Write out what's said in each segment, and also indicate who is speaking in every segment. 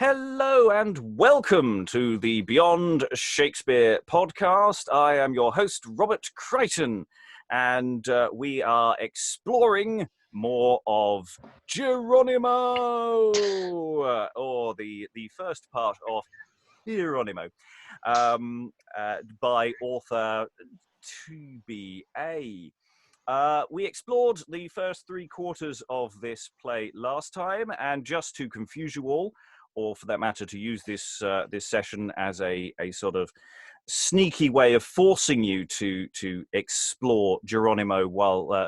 Speaker 1: Hello and welcome to the Beyond Shakespeare podcast. I am your host, Robert Crighton, and we are exploring more of Jeronimo, or the first part of Heironimo, by author TBA. We explored the first three quarters of this play last time, and just to confuse you all, or for that matter, to use this session as a sort of sneaky way of forcing you to explore Jeronimo, while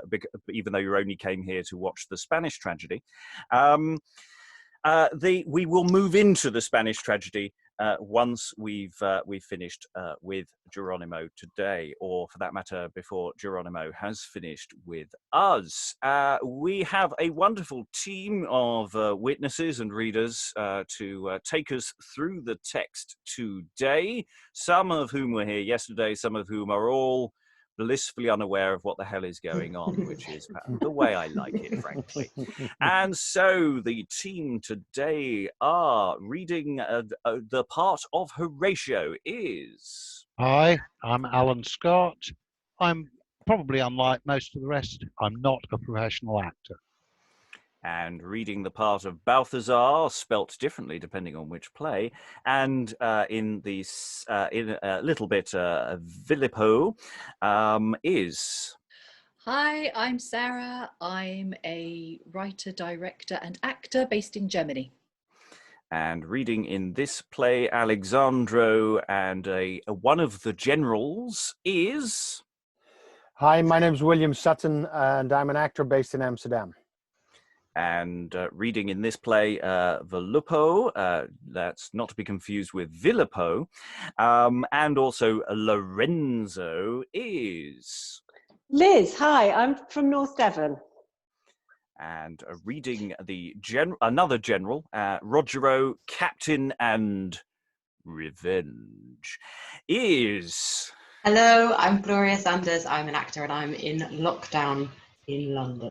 Speaker 1: even though you only came here to watch the Spanish tragedy, we will move into the Spanish tragedy once we've finished with Jeronimo today, or for that matter, before Jeronimo has finished with us. We have a wonderful team of witnesses and readers to take us through the text today, some of whom were here yesterday, some of whom are all blissfully unaware of what the hell is going on, which is the way I like it, frankly. And so the team today are reading the part of Horatio is...
Speaker 2: Hi, I'm Alan Scott. I'm probably unlike most of the rest. I'm not a professional actor.
Speaker 1: And reading the part of Baltazar, spelt differently depending on which play, and in a little bit Villupo, is...
Speaker 3: Hi, I'm Sarah. I'm a writer, director and actor based in Germany.
Speaker 1: And reading in this play, Alexandro, and one of the generals is...
Speaker 4: Hi, my name's William Sutton, and I'm an actor based in Amsterdam.
Speaker 1: And reading in this play, Vollupo, that's not to be confused with Villupo, and also Lorenzo is...
Speaker 5: Liz, hi, I'm from North Devon.
Speaker 1: And reading another general, Rogero, Captain and Revenge, is...
Speaker 6: Hello, I'm Gloria Sanders. I'm an actor and I'm in lockdown in London.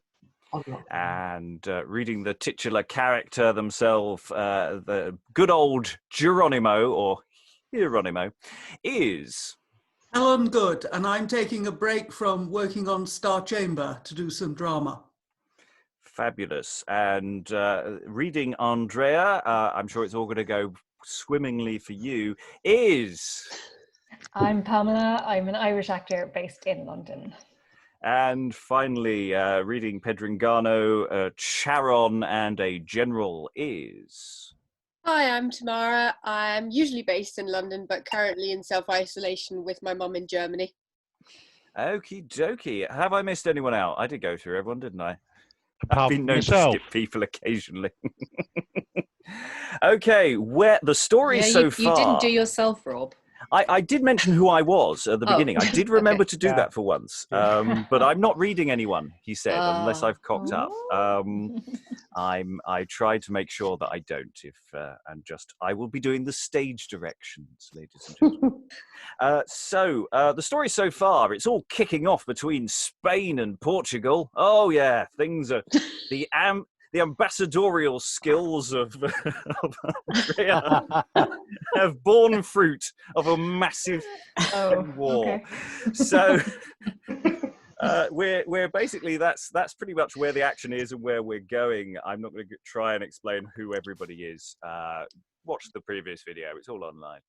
Speaker 1: And reading the titular character themselves, the good old Jeronimo, or Heironimo, is...
Speaker 7: Helen Good, and I'm taking a break from working on Star Chamber to do some drama.
Speaker 1: Fabulous. And reading Andrea, I'm sure it's all going to go swimmingly for you, is...
Speaker 8: I'm Pamela. I'm an Irish actor based in London.
Speaker 1: And finally, reading Pedringano, Charon and a general is...
Speaker 9: Hi, I'm Tamara. I'm usually based in London, but currently in self-isolation with my mum in Germany.
Speaker 1: Okie dokie. Have I missed anyone out? I did go through everyone, didn't I?
Speaker 2: Apart
Speaker 1: I've been known
Speaker 2: yourself.
Speaker 1: to skip people occasionally. Okay, where the story so far...
Speaker 3: You didn't do yourself, Rob.
Speaker 1: I did mention who I was at the beginning. I did remember to do that for once. But I'm not reading anyone, he said, unless I've cocked up. I tried to make sure that I don't, I will be doing the stage directions, ladies and gentlemen. So the story so far, it's all kicking off between Spain and Portugal. Oh yeah, things are the ambassadorial skills of Andrea have borne fruit of a massive war. Okay. So we're basically that's pretty much where the action is and where we're going. I'm not going to try and explain who everybody is. Watch the previous video; it's all online.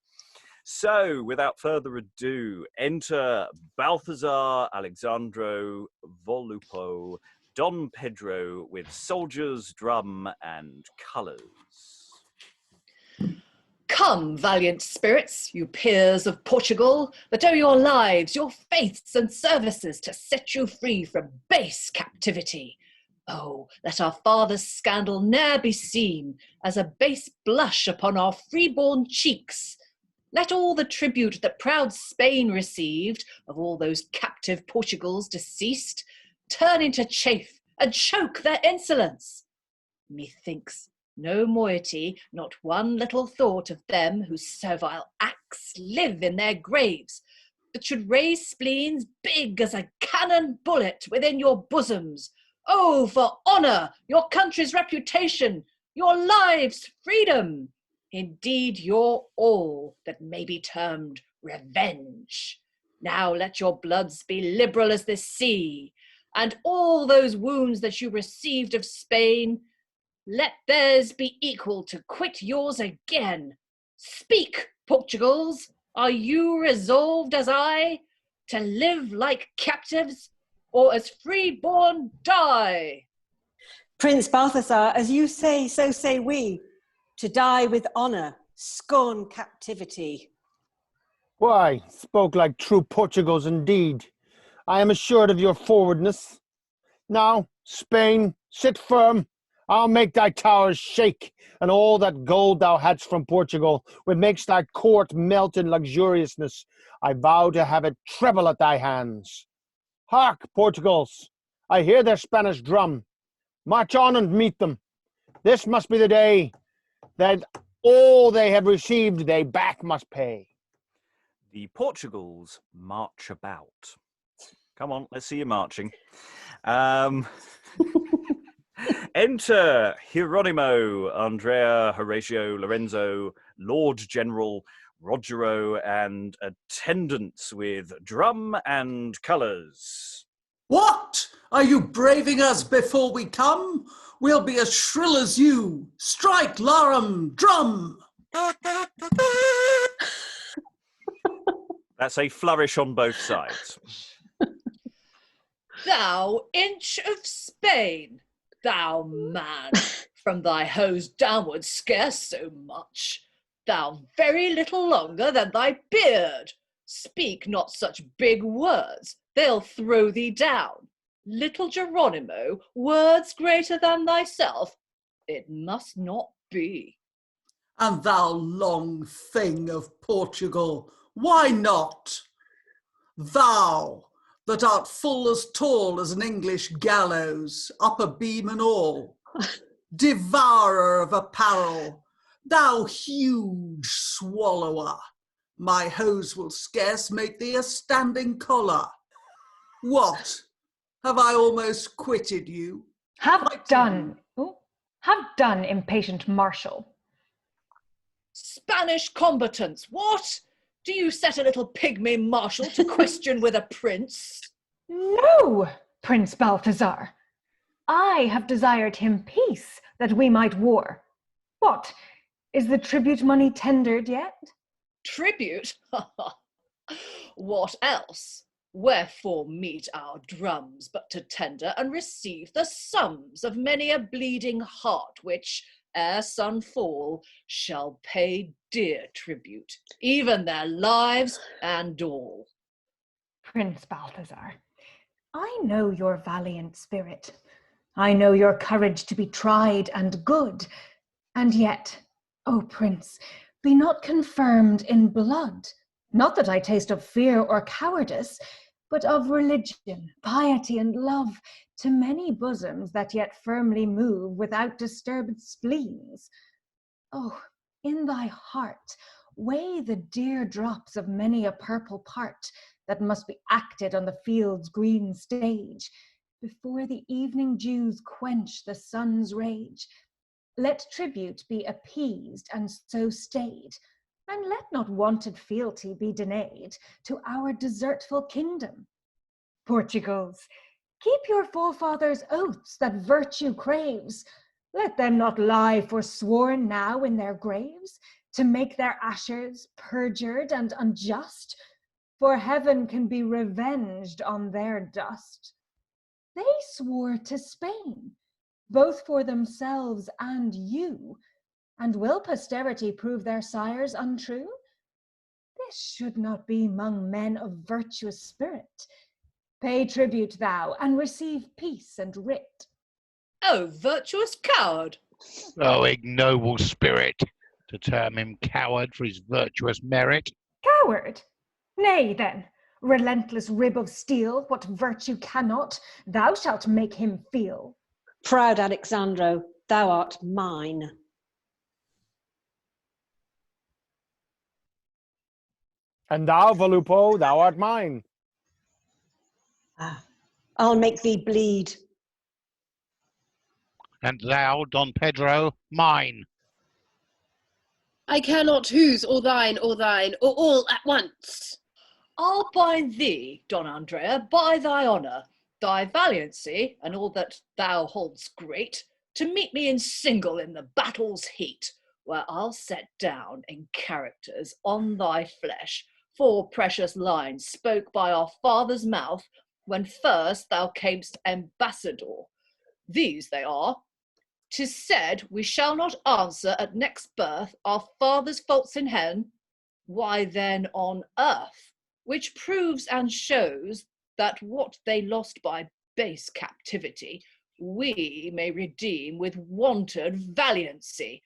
Speaker 1: So, without further ado, enter Baltazar, Alexandro, Vollupo, Don Pedro with soldiers, drum, and colours.
Speaker 3: Come, valiant spirits, you peers of Portugal, that owe your lives, your faiths and services to set you free from base captivity. Oh, let our father's scandal ne'er be seen as a base blush upon our freeborn cheeks. Let all the tribute that proud Spain received of all those captive Portugals deceased turn into chaff and choke their insolence. Methinks no moiety, not one little thought of them whose servile acts live in their graves, but should raise spleens big as a cannon bullet within your bosoms. Oh, for honour, your country's reputation, your lives' freedom! Indeed, you're all that may be termed revenge. Now let your bloods be liberal as the sea, and all those wounds that you received of Spain, let theirs be equal to quit yours again. Speak, Portugals, are you resolved as I, to live like captives, or as freeborn die?
Speaker 5: Prince Balthazar, as you say, so say we. To die with honour, scorn captivity.
Speaker 4: Why, spoke like true Portugals indeed. I am assured of your forwardness. Now, Spain, sit firm. I'll make thy towers shake, and all that gold thou hadst from Portugal, which makes thy court melt in luxuriousness, I vow to have it treble at thy hands. Hark, Portugals, I hear their Spanish drum. March on and meet them. This must be the day that all they have received they back must pay.
Speaker 1: The Portugals march about. Come on, let's see you marching. Enter Heironimo, Andrea, Horatio, Lorenzo, Lord General, Rogero, and attendants with drum and colours.
Speaker 7: What? Are you braving us before we come? We'll be as shrill as you. Strike, larum, drum!
Speaker 1: That's a flourish on both sides.
Speaker 3: Thou inch of Spain, thou man, from thy hose downward scarce so much, thou very little longer than thy beard. Speak not such big words, they'll throw thee down. Little Jeronimo, words greater than thyself, it must not be.
Speaker 7: And thou long thing of Portugal, why not? Thou, that art full as tall as an English gallows, upper beam and all, devourer of apparel, thou huge swallower, my hose will scarce make thee a standing collar. What? Have I almost quitted you?
Speaker 8: Have done. Oh, have done, impatient marshal.
Speaker 3: Spanish combatants, what? Do you set a little pygmy marshal to question with a prince?
Speaker 8: No, Prince Balthazar. I have desired him peace, that we might war. What, is the tribute money tendered yet?
Speaker 3: Tribute? What else? Wherefore meet our drums but to tender and receive the sums of many a bleeding heart which, ere sun fall, shall pay dear tribute, even their lives and all.
Speaker 8: Prince Balthazar, I know your valiant spirit. I know your courage to be tried and good. And yet, O Prince, be not confirmed in blood. Not that I taste of fear or cowardice, but of religion, piety, and love to many bosoms that yet firmly move without disturbed spleens. Oh, in thy heart, weigh the dear drops of many a purple part that must be acted on the field's green stage, before the evening dews quench the sun's rage. Let tribute be appeased and so stayed, and let not wonted fealty be denayed to our desertful kingdom. Portugals, keep your forefathers' oaths that virtue craves. Let them not lie forsworn now in their graves, to make their ashes perjured and unjust, for heaven can be revenged on their dust. They swore to Spain, both for themselves and you, and will posterity prove their sires untrue? This should not be 'mong men of virtuous spirit. Pay tribute thou, and receive peace and writ.
Speaker 3: Oh, virtuous coward!
Speaker 2: Oh, ignoble spirit, to term him coward for his virtuous merit.
Speaker 8: Coward? Nay, then, relentless rib of steel, what virtue cannot, thou shalt make him feel.
Speaker 5: Proud Alexandro, thou art mine.
Speaker 4: And thou, Vollupo, thou art mine.
Speaker 5: I'll make thee bleed.
Speaker 2: And thou, Don Pedro, mine.
Speaker 9: I care not whose, or thine, or all at once.
Speaker 3: I'll bind thee, Don Andrea, by thy honour, thy valiancy, and all that thou hold'st great, to meet me in single in the battle's heat, where I'll set down in characters on thy flesh 4 precious lines spoke by our father's mouth when first thou camest ambassador. These they are: 'tis said we shall not answer at next birth our father's faults in heaven, why then on earth? Which proves and shows that what they lost by base captivity, we may redeem with wonted valiancy.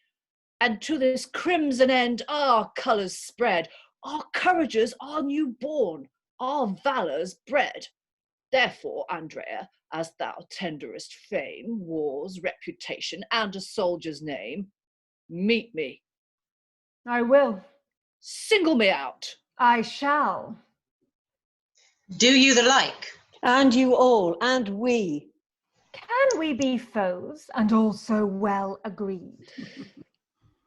Speaker 3: And to this crimson end our colours spread, our courages are new born, our valours bred. Therefore, Andrea, as thou tenderest fame, war's reputation, and a soldier's name, meet me.
Speaker 8: I will.
Speaker 3: Single me out.
Speaker 8: I shall.
Speaker 6: Do you the like?
Speaker 5: And you all, and we.
Speaker 8: Can we be foes, and also well agreed?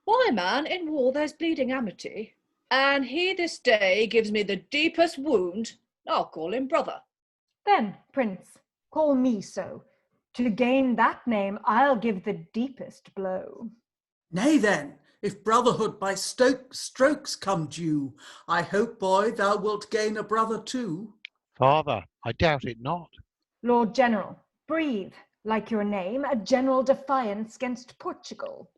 Speaker 3: Why, man, in war there's bleeding amity, and he this day gives me the deepest wound, I'll call him brother.
Speaker 8: Then, Prince, call me so. To gain that name, I'll give the deepest blow.
Speaker 7: Nay then, if brotherhood by strokes come due, I hope, boy, thou wilt gain a brother too.
Speaker 2: Father, I doubt it not.
Speaker 8: Lord General, breathe, like your name, a general defiance against Portugal.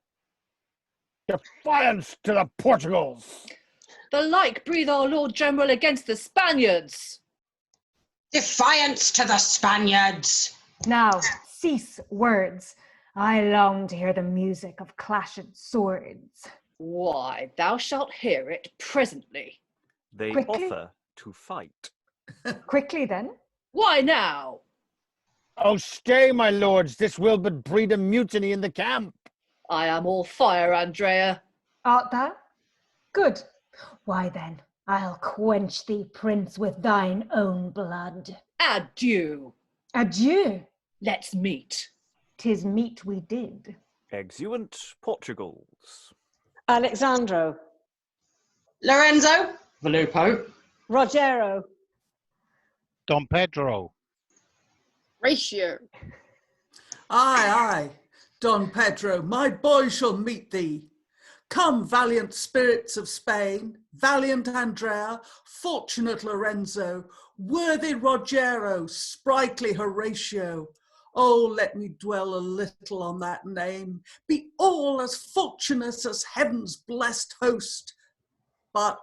Speaker 4: Defiance to the Portugals!
Speaker 3: The like breathe our Lord General against the Spaniards.
Speaker 6: Defiance to the Spaniards!
Speaker 8: Now, cease words. I long to hear the music of clashed swords.
Speaker 3: Why, thou shalt hear it presently.
Speaker 1: They
Speaker 8: Quickly?
Speaker 1: offer to fight.
Speaker 8: Quickly then.
Speaker 3: Why now?
Speaker 4: Oh, stay, my lords, this will but breed a mutiny in the camp.
Speaker 3: I am all fire, Andrea.
Speaker 8: Art thou? Good. Why then, I'll quench thee, Prince, with thine own blood.
Speaker 3: Adieu.
Speaker 8: Adieu.
Speaker 3: Let's meet.
Speaker 8: 'Tis meet we did.
Speaker 1: Exeunt Portugals.
Speaker 5: Alexandro.
Speaker 6: Lorenzo, Vollupo,
Speaker 5: Rogero.
Speaker 2: Don Pedro.
Speaker 9: Horatio.
Speaker 7: Aye, Don Pedro, my boy shall meet thee. Come, valiant spirits of Spain, valiant Andrea, fortunate Lorenzo, worthy Rogero, sprightly Horatio. Oh, let me dwell a little on that name. Be all as fortunate as heaven's blessed host. But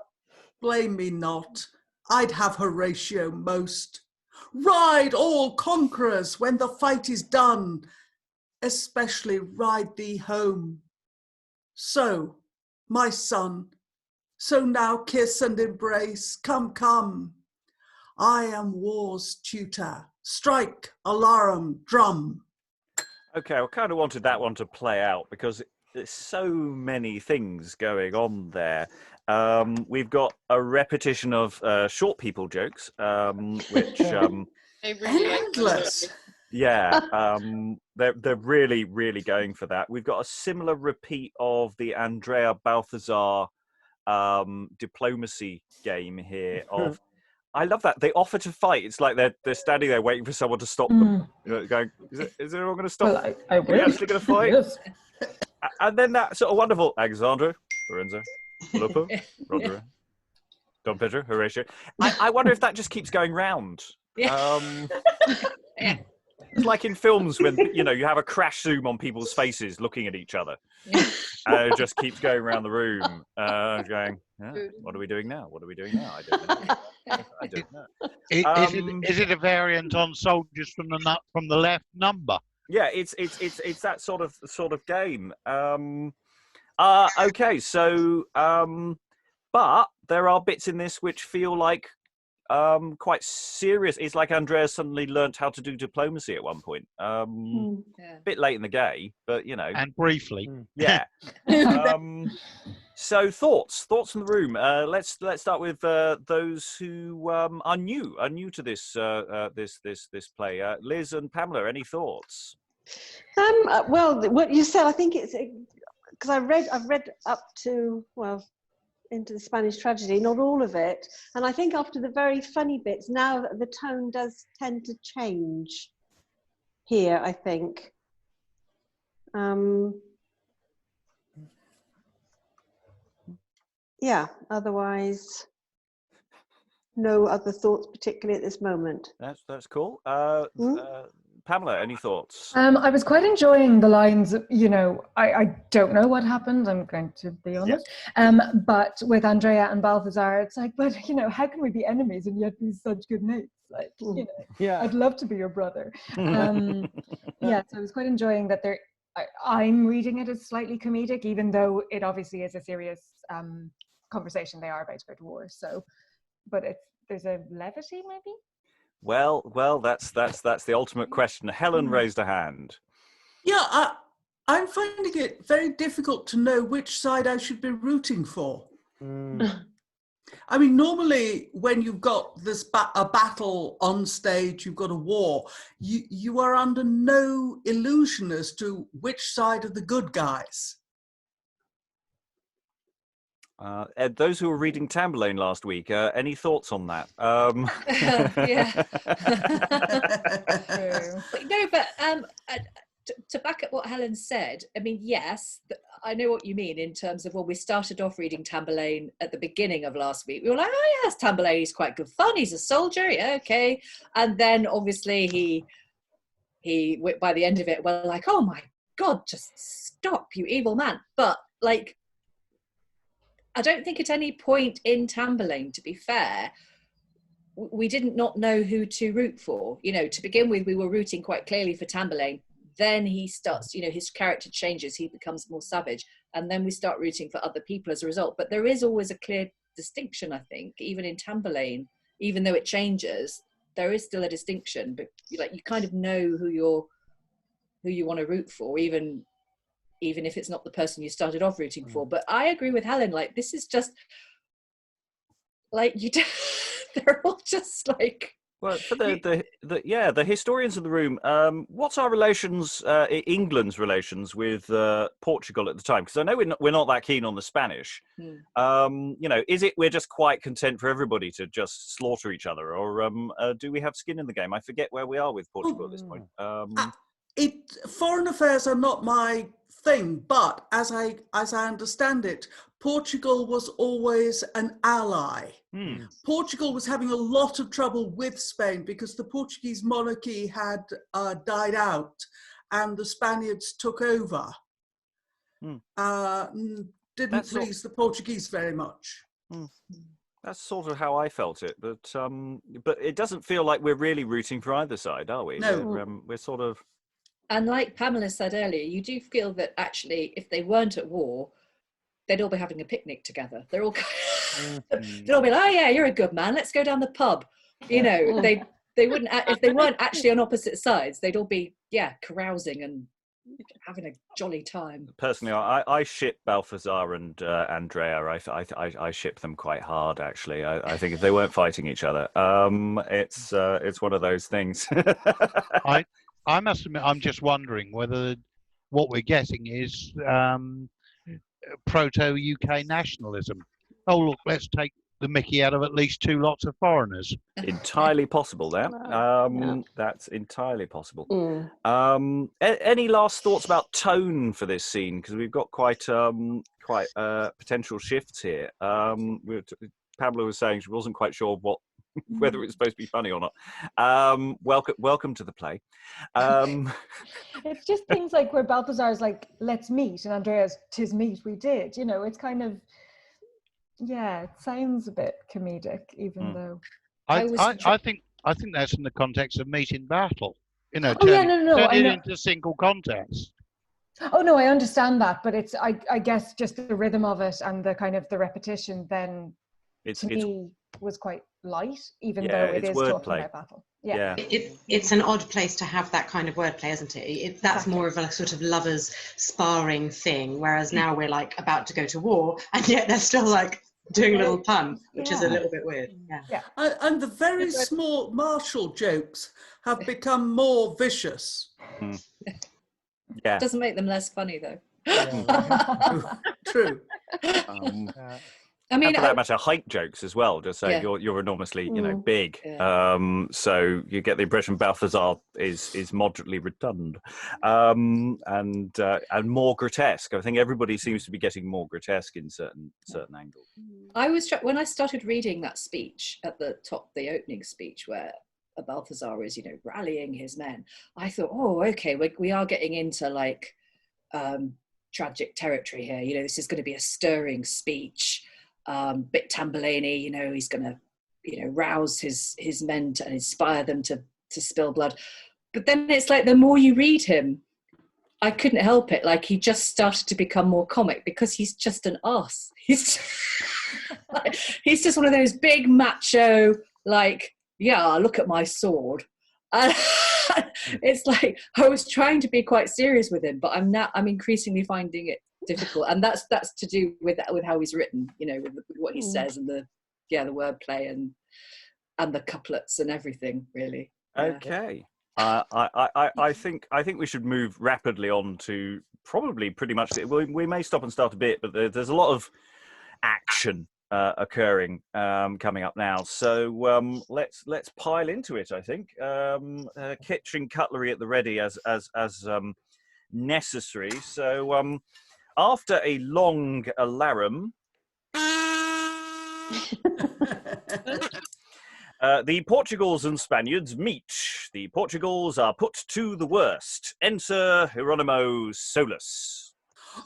Speaker 7: blame me not, I'd have Horatio most. Ride all conquerors when the fight is done, especially ride thee home. So, my son, so now kiss and embrace, come, come. I am war's tutor, strike, alarum, drum.
Speaker 1: Okay, I kind of wanted that one to play out because there's so many things going on there. We've got a repetition of short people jokes, which
Speaker 9: I really like
Speaker 7: Endless.
Speaker 1: yeah, they're really going for that. We've got a similar repeat of the Andrea Baltazar diplomacy game here. Of I love that they offer to fight. It's like they're standing there waiting for someone to stop them. You know, going, is everyone going to stop?
Speaker 10: Well, I
Speaker 1: Are we actually going to fight?
Speaker 10: Yes.
Speaker 1: And then that sort of wonderful Alexandro, Lorenzo, Vollupo, Rogero, Don Pedro, Horatio. I wonder if that just keeps going round. It's like in films when you have a crash zoom on people's faces looking at each other. And it just keeps going around the room, going, what are we doing now? What are we doing now? I don't know. I don't know.
Speaker 2: Is it a variant on soldiers from the left number?
Speaker 1: Yeah, it's that sort of game. Okay, so but there are bits in this which feel like quite serious. It's like Andrea suddenly learnt how to do diplomacy at one point. A bit late in the game, but
Speaker 2: and briefly.
Speaker 1: Yeah. So thoughts from the room. Let's start with those who are new to this this play. Liz and Pamela, any thoughts?
Speaker 5: Well, what you said, I think it's because I've read up to, well, into the Spanish tragedy, not all of it. And I think after the very funny bits, now the tone does tend to change here, I think. Yeah, otherwise, no other thoughts particularly at this moment.
Speaker 1: That's cool. Pamela, any thoughts?
Speaker 8: I was quite enjoying the lines, I don't know what happened, I'm going to be honest. But with Andrea and Baltazar, it's like, but, how can we be enemies and yet be such good mates? Like, I'd love to be your brother. So I was quite enjoying that I'm reading it as slightly comedic, even though it obviously is a serious conversation they are about to go to war. So, but there's a levity maybe?
Speaker 1: Well, that's the ultimate question. Helen raised a hand.
Speaker 7: Yeah, I'm finding it very difficult to know which side I should be rooting for. I mean, normally when you've got a battle on stage, you've got a war, you are under no illusion as to which side are the good guys.
Speaker 1: Ed, those who were reading Tamburlaine last week, any thoughts on that?
Speaker 3: To back up what Helen said, I mean, yes, I know what you mean in terms of, well, we started off reading Tamburlaine at the beginning of last week. We were like, oh yes, Tamburlaine, he's quite good fun, he's a soldier, yeah, okay. And then obviously he by the end of it, we're like, oh my God, just stop, you evil man. But like, I don't think at any point in Tamburlaine, to be fair, we didn't not know who to root for. To begin with, we were rooting quite clearly for Tamburlaine. Then he starts, his character changes, he becomes more savage, and then we start rooting for other people as a result. But there is always a clear distinction, I think, even in Tamburlaine, even though it changes, there is still a distinction. But you kind of know who you want to root for, even if it's not the person you started off rooting for. But I agree with Helen, like, this is just like they're all just like,
Speaker 1: well, for the historians in the room, what's our relations, England's relations with Portugal at the time? Because I know we're not that keen on the Spanish. Is it we're just quite content for everybody to just slaughter each other, or do we have skin in the game? I forget where we are with Portugal at this point.
Speaker 7: Foreign affairs are not my thing, but as I understand it, Portugal was always an ally. Portugal was having a lot of trouble with Spain because the Portuguese monarchy had died out and the Spaniards took over. Didn't please the Portuguese very much.
Speaker 1: That's sort of how I felt it, but it doesn't feel like we're really rooting for either side, are we?
Speaker 7: No.
Speaker 1: We're sort of...
Speaker 3: And like Pamela said earlier, you do feel that actually, if they weren't at war, they'd all be having a picnic together. They'll all be like, oh yeah, you're a good man, let's go down the pub. They wouldn't, if they weren't actually on opposite sides, they'd all be, carousing and having a jolly time.
Speaker 1: Personally, I ship Balthazar and Andrea. I ship them quite hard, actually. I think if they weren't fighting each other, it's one of those things.
Speaker 2: I must admit, I'm just wondering whether what we're getting is proto-UK nationalism. Oh, look, let's take the mickey out of at least two lots of foreigners.
Speaker 1: Entirely possible, that. That's entirely possible. Any last thoughts about tone for this scene? Because we've got quite potential shifts here. Pamela was saying she wasn't quite sure whether it was supposed to be funny or not. Welcome to the play.
Speaker 8: It's just things like where Balthazar's like, let's meet, and Andrea's, 'tis meet we did. It's kind of, it sounds a bit comedic, even though.
Speaker 2: I think that's in the context of meet in battle. Turn it into single contest.
Speaker 8: Oh no, I understand that, but it's I guess just the rhythm of it and the kind of the repetition then to me was quite light, even though it is talking about battle.
Speaker 6: It's an odd place to have that kind of wordplay, isn't it? That's more of a sort of lovers sparring thing, whereas now we're like about to go to war, and yet they're still like doing a little pun, which is a little bit weird.
Speaker 7: And the very small martial jokes have become more vicious.
Speaker 3: Doesn't make them less funny though.
Speaker 7: True.
Speaker 3: I mean,
Speaker 1: and for that matter, height jokes as well. Just say you're enormously, big.
Speaker 3: Yeah.
Speaker 1: So you get the impression Balthazar is moderately rotund, and more grotesque. I think everybody seems to be getting more grotesque in certain angles.
Speaker 3: I was when I started reading that speech at the top, the opening speech where Balthazar is, rallying his men. I thought, oh, okay, we are getting into like tragic territory here. This is going to be a stirring speech. Bit Tamburlaine, he's going to, rouse his men and inspire them to spill blood. But then it's like the more you read him, I couldn't help it. Like he just started to become more comic because he's just an arse. He's just one of those big macho, like, yeah, look at my sword. And it's like I was trying to be quite serious with him, but I'm increasingly finding it difficult, and that's to do with how he's written, with what he says and the wordplay and the couplets and everything, really.
Speaker 1: Okay. I think we should move rapidly on to probably pretty much. We may stop and start a bit, but there's a lot of action occurring coming up now. So let's pile into it. I think kitchen cutlery at the ready as necessary. So after a long alarum. The Portugals and Spaniards meet. The Portugals are put to the worst. Enter Heironimo Solus.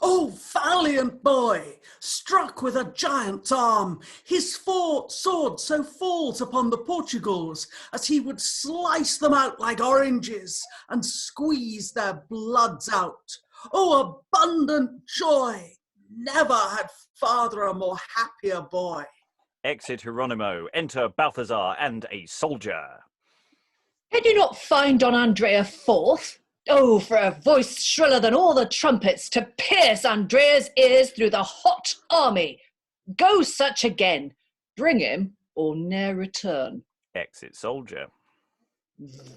Speaker 7: Oh, valiant boy, struck with a giant's arm, his sword so falls upon the Portugals as he would slice them out like oranges and squeeze their bloods out. Oh, abundant joy! Never had father a more happier boy.
Speaker 1: Exit Heironimo. Enter Balthazar and a soldier.
Speaker 3: Can you not find Don Andrea forth? Oh, for a voice shriller than all the trumpets to pierce Andrea's ears through the hot army. Go search again. Bring him or ne'er return.
Speaker 1: Exit soldier.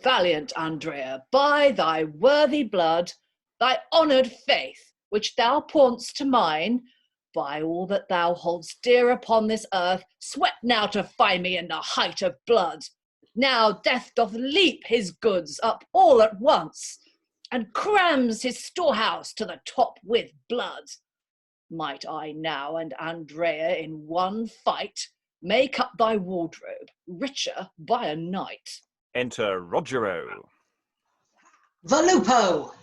Speaker 3: Valiant Andrea, by thy worthy blood, thy honoured faith, which thou pawn'st to mine, by all that thou hold'st dear upon this earth, sweat now to find me in the height of blood. Now death doth leap his goods up all at once, and crams his storehouse to the top with blood. Might I now and Andrea in one fight make up thy wardrobe richer by a night?
Speaker 1: Enter Rogero.
Speaker 6: Vollupo!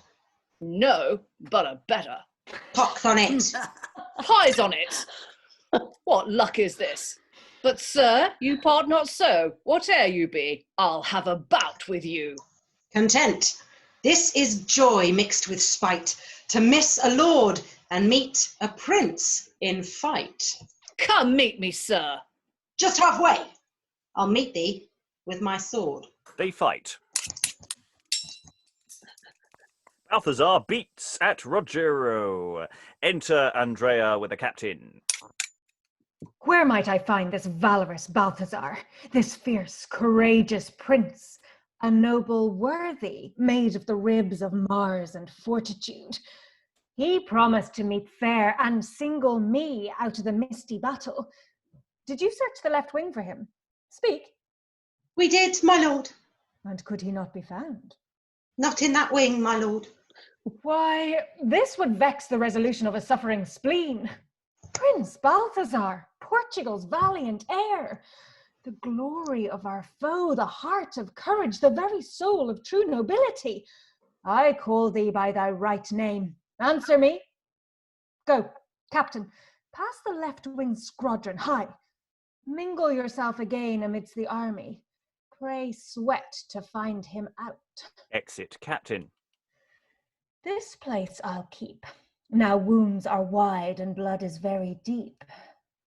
Speaker 3: No, but a better.
Speaker 6: Pox on it!
Speaker 3: Pies on it! What luck is this? But sir, you part not so. Whate'er you be, I'll have a bout with you.
Speaker 6: Content. This is joy mixed with spite, to miss a lord and meet a prince in fight.
Speaker 3: Come meet me, sir.
Speaker 6: Just halfway. I'll meet thee with my sword.
Speaker 1: They fight. Balthazar beats at Rogero. Enter Andrea with a captain.
Speaker 8: Where might I find this valorous Balthazar, this fierce, courageous prince, a noble worthy, made of the ribs of Mars and fortitude? He promised to meet fair and single me out of the misty battle. Did you search the left wing for him? Speak.
Speaker 6: We did, my lord.
Speaker 8: And could he not be found?
Speaker 6: Not in that wing, my lord.
Speaker 8: Why, this would vex the resolution of a suffering spleen. Prince Balthazar, Portugal's valiant heir, the glory of our foe, the heart of courage, the very soul of true nobility. I call thee by thy right name. Answer me. Go, captain, pass the left wing squadron high. Mingle yourself again amidst the army. Pray sweat to find him out.
Speaker 1: Exit captain.
Speaker 8: This place I'll keep. Now wounds are wide and blood is very deep.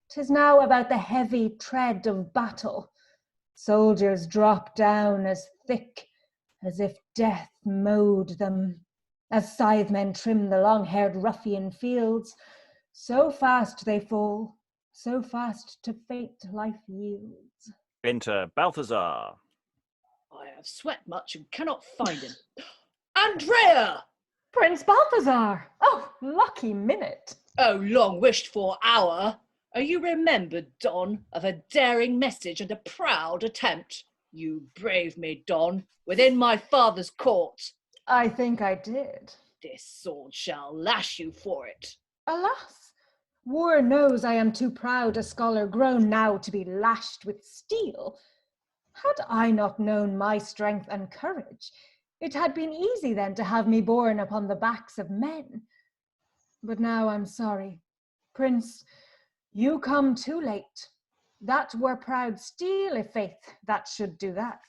Speaker 8: 'Tis now about the heavy tread of battle. Soldiers drop down as thick as if death mowed them. As scythe-men trim the long-haired ruffian fields, so fast they fall, so fast to fate life yields.
Speaker 1: Enter Balthazar.
Speaker 3: I have sweat much and cannot find him. Andrea!
Speaker 8: Prince Balthazar! Oh, lucky minute.
Speaker 3: Oh, long wished for hour. Are you remembered, Don, of a daring message and a proud attempt? You braved me, Don, within my father's court.
Speaker 8: I think I did.
Speaker 3: This sword shall lash you for it.
Speaker 8: Alas, war knows I am too proud a scholar grown now to be lashed with steel. Had I not known my strength and courage, it had been easy then to have me borne upon the backs of men. But now I'm sorry. Prince, you come too late. That were proud steel, if faith, that should do that.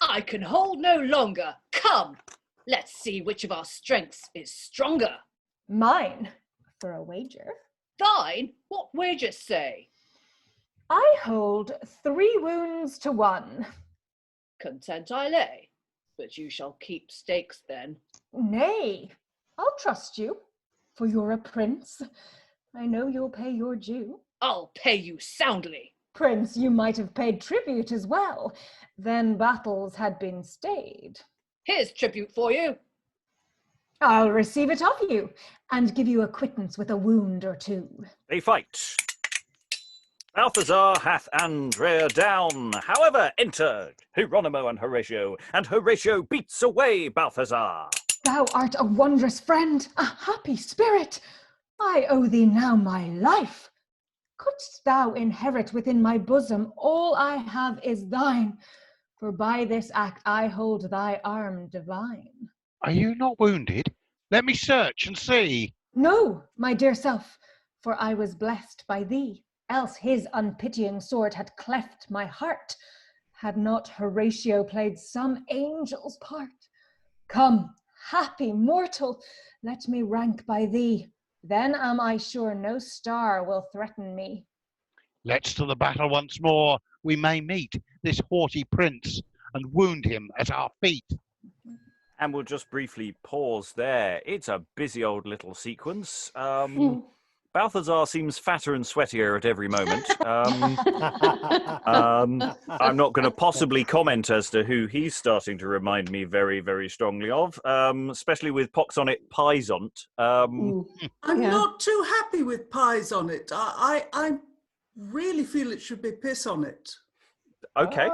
Speaker 3: I can hold no longer. Come, let's see which of our strengths is stronger.
Speaker 8: Mine, for a wager.
Speaker 3: Thine? What wagers say?
Speaker 8: I hold 3 wounds to 1.
Speaker 3: Content I lay, but you shall keep stakes then.
Speaker 8: Nay, I'll trust you, for you're a prince. I know you'll pay your due.
Speaker 3: I'll pay you soundly.
Speaker 8: Prince, you might have paid tribute as well. Then battles had been stayed.
Speaker 3: Here's tribute for you.
Speaker 8: I'll receive it of you, and give you a quittance with a wound or 2.
Speaker 1: They fight. Balthazar hath Andrea down. However, entered Heironimo and Horatio beats away Balthazar.
Speaker 8: Thou art a wondrous friend, a happy spirit. I owe thee now my life. Couldst thou inherit within my bosom all I have is thine, for by this act I hold thy arm divine.
Speaker 2: Are you not wounded? Let me search and see.
Speaker 8: No, my dear self, for I was blessed by thee, else his unpitying sword had cleft my heart, had not Horatio played some angel's part. Come, happy mortal, let me rank by thee, then am I sure no star will threaten me.
Speaker 2: Let's to the battle once more. We may meet this haughty prince and wound him at our feet.
Speaker 1: And we'll just briefly pause there. It's a busy old little sequence. Balthazar seems fatter and sweatier at every moment. I'm not going to possibly comment as to who he's starting to remind me very, very strongly of, especially with pox on it, pies on it.
Speaker 7: I'm not too happy with pies on it. I really feel it should be piss on it.
Speaker 1: Okay.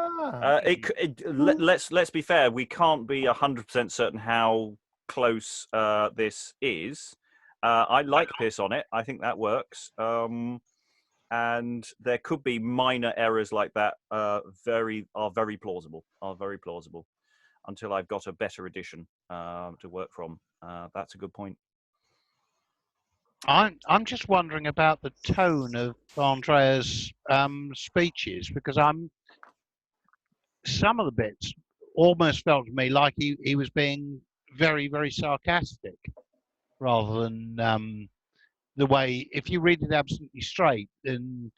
Speaker 1: Let's be fair. We can't be 100% certain how close this is. I like piss on it. I think that works. And there could be minor errors like that. Are very plausible. Until I've got a better edition to work from. That's a good point.
Speaker 2: I'm just wondering about the tone of Andrea's speeches, because some of the bits almost felt to me like he was being very, very sarcastic, rather than the way, if you read it absolutely straight, then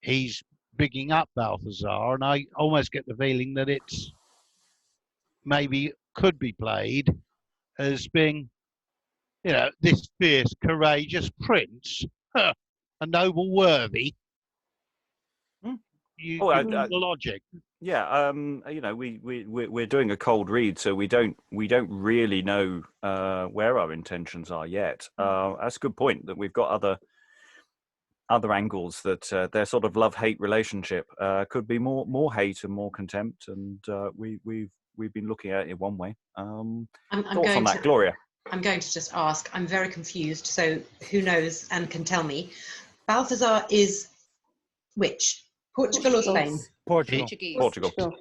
Speaker 2: he's bigging up Balthazar, and I almost get the feeling that it's maybe could be played as being, this fierce, courageous prince, a noble worthy. You the logic.
Speaker 1: Yeah, we're doing a cold read, so we don't really know where our intentions are yet. That's a good point, that we've got other angles, that their sort of love-hate relationship could be more hate and more contempt, and we've been looking at it one way. Thoughts on that, Gloria?
Speaker 6: I'm going to just ask. I'm very confused. So who knows and can tell me? Balthazar is which? Portugal or Spain?
Speaker 1: Portugal.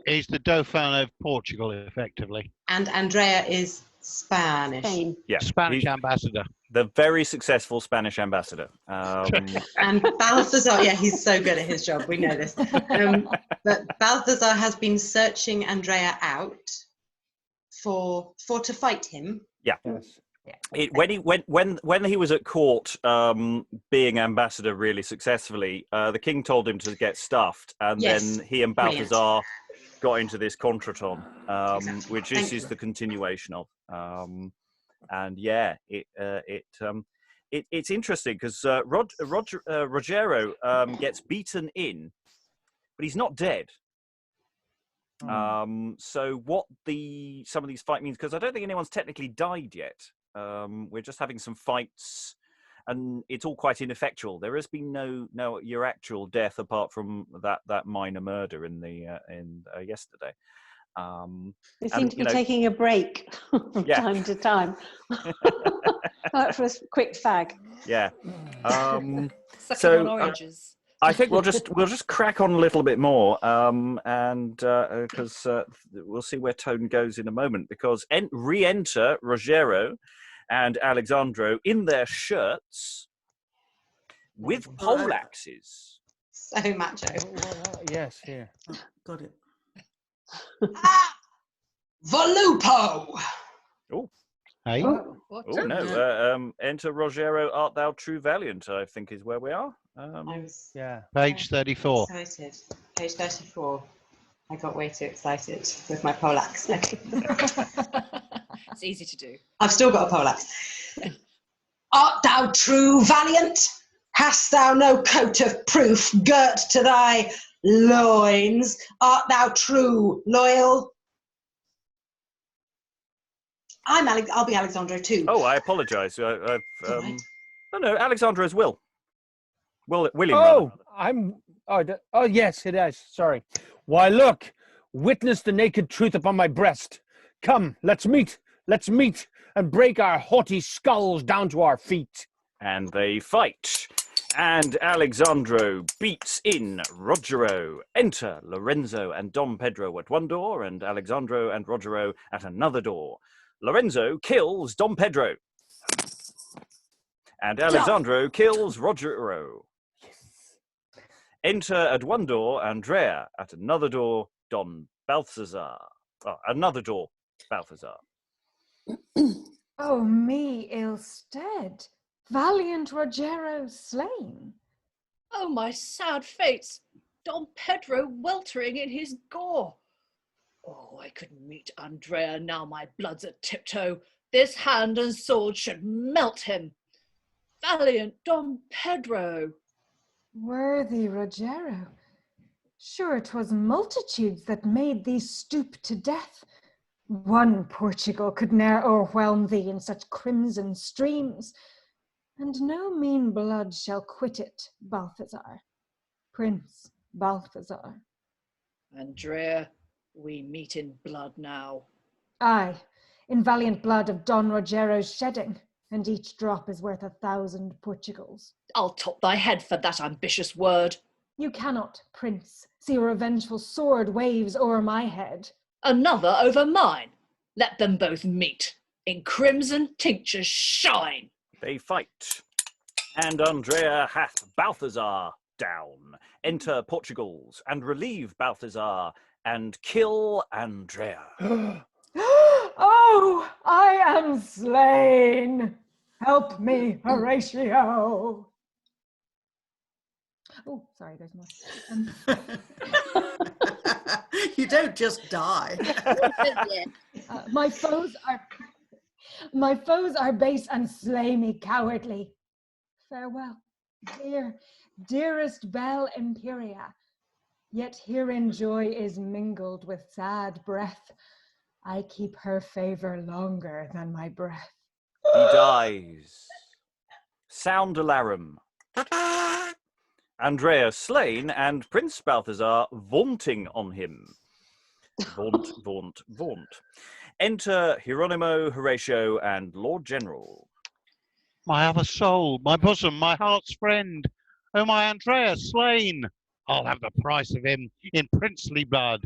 Speaker 2: He's the Dauphin of Portugal, effectively.
Speaker 6: And Andrea is Spanish.
Speaker 5: Spain.
Speaker 1: Yeah,
Speaker 2: Spanish ambassador.
Speaker 1: The very successful Spanish ambassador.
Speaker 6: And Balthazar, yeah, he's so good at his job. We know this. But Balthazar has been searching Andrea out for to fight him.
Speaker 1: Yeah. Yes. When he was at court, being ambassador really successfully, the king told him to get stuffed, and then he and Balthazar got into this contretemps, which this is the continuation of. And yeah, it's interesting because Rogero gets beaten in, but he's not dead. So what some of these fight means, because I don't think anyone's technically died yet. We're just having some fights, and it's all quite ineffectual. There has been no your actual death apart from that minor murder in yesterday.
Speaker 5: They seem to be taking a break from time to time. For a quick fag.
Speaker 1: Yeah.
Speaker 3: Sucking on oranges.
Speaker 1: I think we'll just crack on a little bit more, and because we'll see where tone goes in a moment. Because re-enter Rogero and Alexandro in their shirts with poleaxes.
Speaker 6: So macho.
Speaker 4: Yes, here.
Speaker 7: Oh, got it.
Speaker 6: Vollupo!
Speaker 1: Oh.
Speaker 2: Hey?
Speaker 3: Oh
Speaker 1: No. Enter Rogero, art thou true valiant, I think is where we are.
Speaker 2: Page 34.
Speaker 6: Excited. Page 34. I got way too excited with my poleaxe.
Speaker 3: It's easy to do.
Speaker 6: I've still got a poleaxe. Art thou true valiant? Hast thou no coat of proof girt to thy loins? Art thou true loyal? I'll be Alexandro too.
Speaker 1: Oh, I apologise. No, Alexandro's William.
Speaker 4: Oh, oh, yes, it is. Sorry. Why, look, witness the naked truth upon my breast. Come, let's meet, and break our haughty skulls down to our feet.
Speaker 1: And they fight. And Alexandro beats in Rogero. Enter Lorenzo and Dom Pedro at one door, and Alexandro and Rogero at another door. Lorenzo kills Dom Pedro. And Alexandro kills Rogero. Enter at one door Andrea, at another door Don Balthazar. Oh, another door Balthazar.
Speaker 8: Oh me ill stead, valiant Rogero slain.
Speaker 3: Oh, my sad fates, Don Pedro weltering in his gore. Oh, I could meet Andrea now my blood's a tiptoe. This hand and sword should melt him. Valiant Don Pedro.
Speaker 8: Worthy Rogero, sure 'twas multitudes that made thee stoop to death. One Portugal could ne'er o'erwhelm thee in such crimson streams, and no mean blood shall quit it, Balthazar, Prince Balthazar.
Speaker 3: Andrea, we meet in blood now.
Speaker 8: Aye, in valiant blood of Don Rogero's shedding, and each drop is worth 1,000 Portugals.
Speaker 3: I'll top thy head for that ambitious word.
Speaker 8: You cannot, Prince, see a revengeful sword waves o'er my head.
Speaker 3: Another over mine. Let them both meet. In crimson tinctures shine.
Speaker 1: They fight. And Andrea hath Balthazar down. Enter Portugals and relieve Balthazar and kill Andrea.
Speaker 8: Oh, I am slain. Help me, Horatio. Oh, sorry, there's more.
Speaker 7: You don't just die.
Speaker 8: My foes are base and slay me cowardly. Farewell, dearest belle Imperia. Yet herein joy is mingled with sad breath. I keep her favor longer than my breath.
Speaker 1: He dies. Sound alarum. Andrea slain and Prince Balthazar vaunting on him. Vaunt, vaunt, vaunt. Enter Heironimo, Horatio, and Lord General.
Speaker 2: My other soul, my bosom, my heart's friend. Oh, my Andrea slain. I'll have the price of him in princely blood.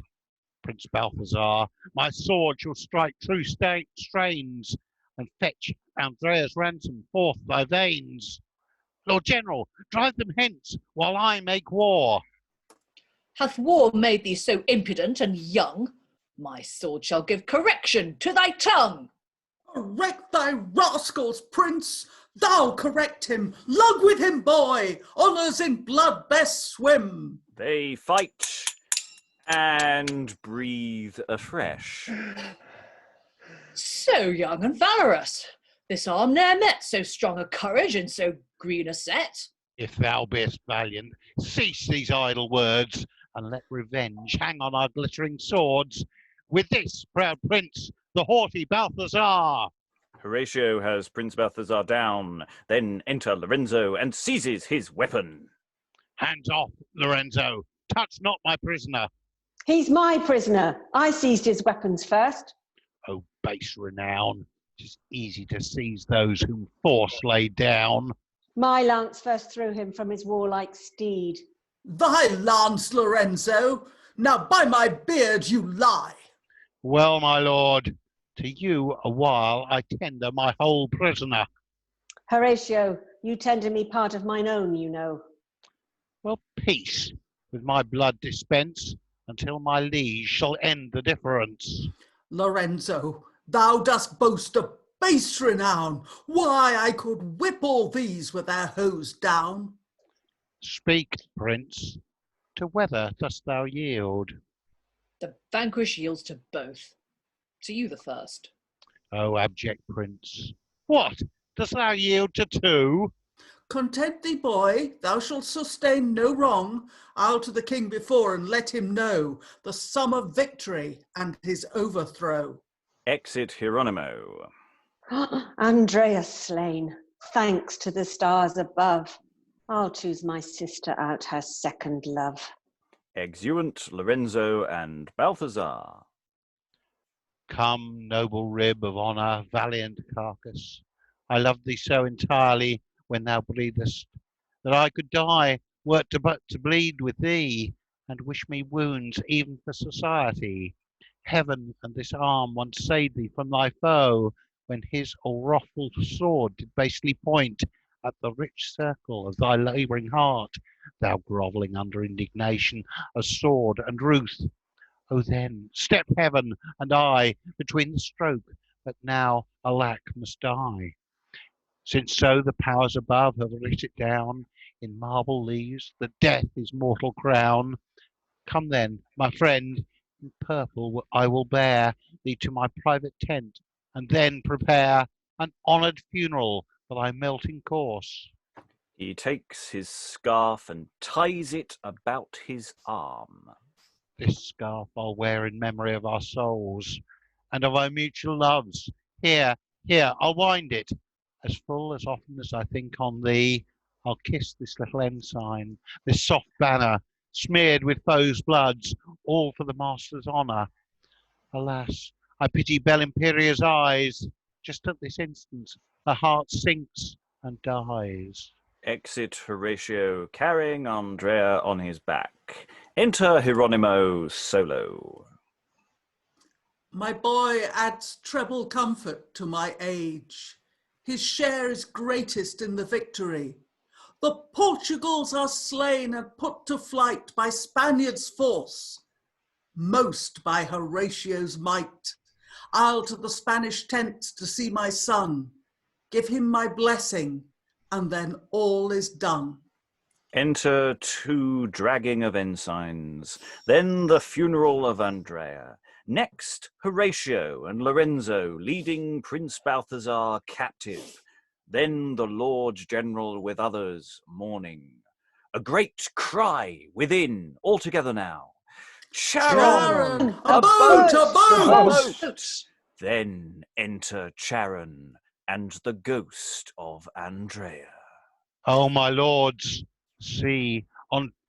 Speaker 2: Prince Balthazar, my sword shall strike true strains and fetch Andrea's ransom forth thy veins. Lord General, drive them hence while I make war.
Speaker 3: Hath war made thee so impudent and young? My sword shall give correction to thy tongue.
Speaker 7: Correct thy rascals, Prince. Thou correct him. Lug with him, boy. Honours in blood best swim.
Speaker 1: They fight and breathe afresh.
Speaker 3: So young and valorous. This arm ne'er met so strong a courage and so green a set.
Speaker 2: If thou be'st valiant, cease these idle words, and let revenge hang on our glittering swords. With this, proud prince, the haughty Balthazar.
Speaker 1: Horatio has Prince Balthazar down. Then enter Lorenzo and seizes his weapon.
Speaker 2: Hands off, Lorenzo. Touch not my prisoner.
Speaker 5: He's my prisoner. I seized his weapons first.
Speaker 2: O base renown, 'tis easy to seize those whom force laid down.
Speaker 5: My lance first threw him from his warlike steed.
Speaker 7: Thy lance, Lorenzo. Now by my beard you lie.
Speaker 2: Well, my lord, to you a while I tender my whole prisoner.
Speaker 5: Horatio, you tender me part of mine own, you know.
Speaker 2: Well, peace, with my blood dispense, until my liege shall end the difference.
Speaker 7: Lorenzo, thou dost boast of base renown. Why, I could whip all these with their hose down.
Speaker 2: Speak, prince, to whether dost thou yield?
Speaker 3: The vanquished yields to both. To you the first.
Speaker 2: O abject prince, what, dost thou yield to two?
Speaker 7: Content thee, boy, thou shalt sustain no wrong. I'll to the king before and let him know the sum of victory and his overthrow.
Speaker 1: Exit Heironimo.
Speaker 5: Andrea slain. Thanks to the stars above. I'll choose my sister out her second love.
Speaker 1: Exeunt Lorenzo and Balthazar.
Speaker 2: Come, noble rib of honour, valiant carcass. I loved thee so entirely when thou breathest, that I could die, wert to but to bleed with thee, and wish me wounds even for society. Heaven and this arm once saved thee from thy foe, when his all-wrathful sword did basely point at the rich circle of thy labouring heart, thou grovelling under indignation of sword and ruth. O then, step heaven and I between the stroke, but now, alack, must die. Since so the powers above have writ it down in marble leaves that death is mortal crown. Come then, my friend, in purple I will bear thee to my private tent, and then prepare an honoured funeral for thy melting corse.
Speaker 1: He takes his scarf and ties it about his arm.
Speaker 2: This scarf I'll wear in memory of our souls, and of our mutual loves. Here, I'll wind it. As full as often as I think on thee, I'll kiss this little ensign, this soft banner, smeared with foes' bloods, all for the master's honour. Alas, I pity Bel Imperia's eyes. Just at this instant, her heart sinks and dies.
Speaker 1: Exit Horatio, carrying Andrea on his back. Enter Heironimo solo.
Speaker 7: My boy adds treble comfort to my age. His share is greatest in the victory. The Portugals are slain and put to flight by Spaniards' force, most by Horatio's might. I'll to the Spanish tents to see my son, give him my blessing, and then all is done.
Speaker 1: Enter two dragging of ensigns, then the funeral of Andrea. Next, Horatio and Lorenzo leading Prince Balthazar captive. Then the Lord General with others mourning. A great cry within, all together now. Charon!
Speaker 7: A boat, a boat!
Speaker 1: A boat! Then enter Charon and the ghost of Andrea.
Speaker 2: Oh, my lords, see,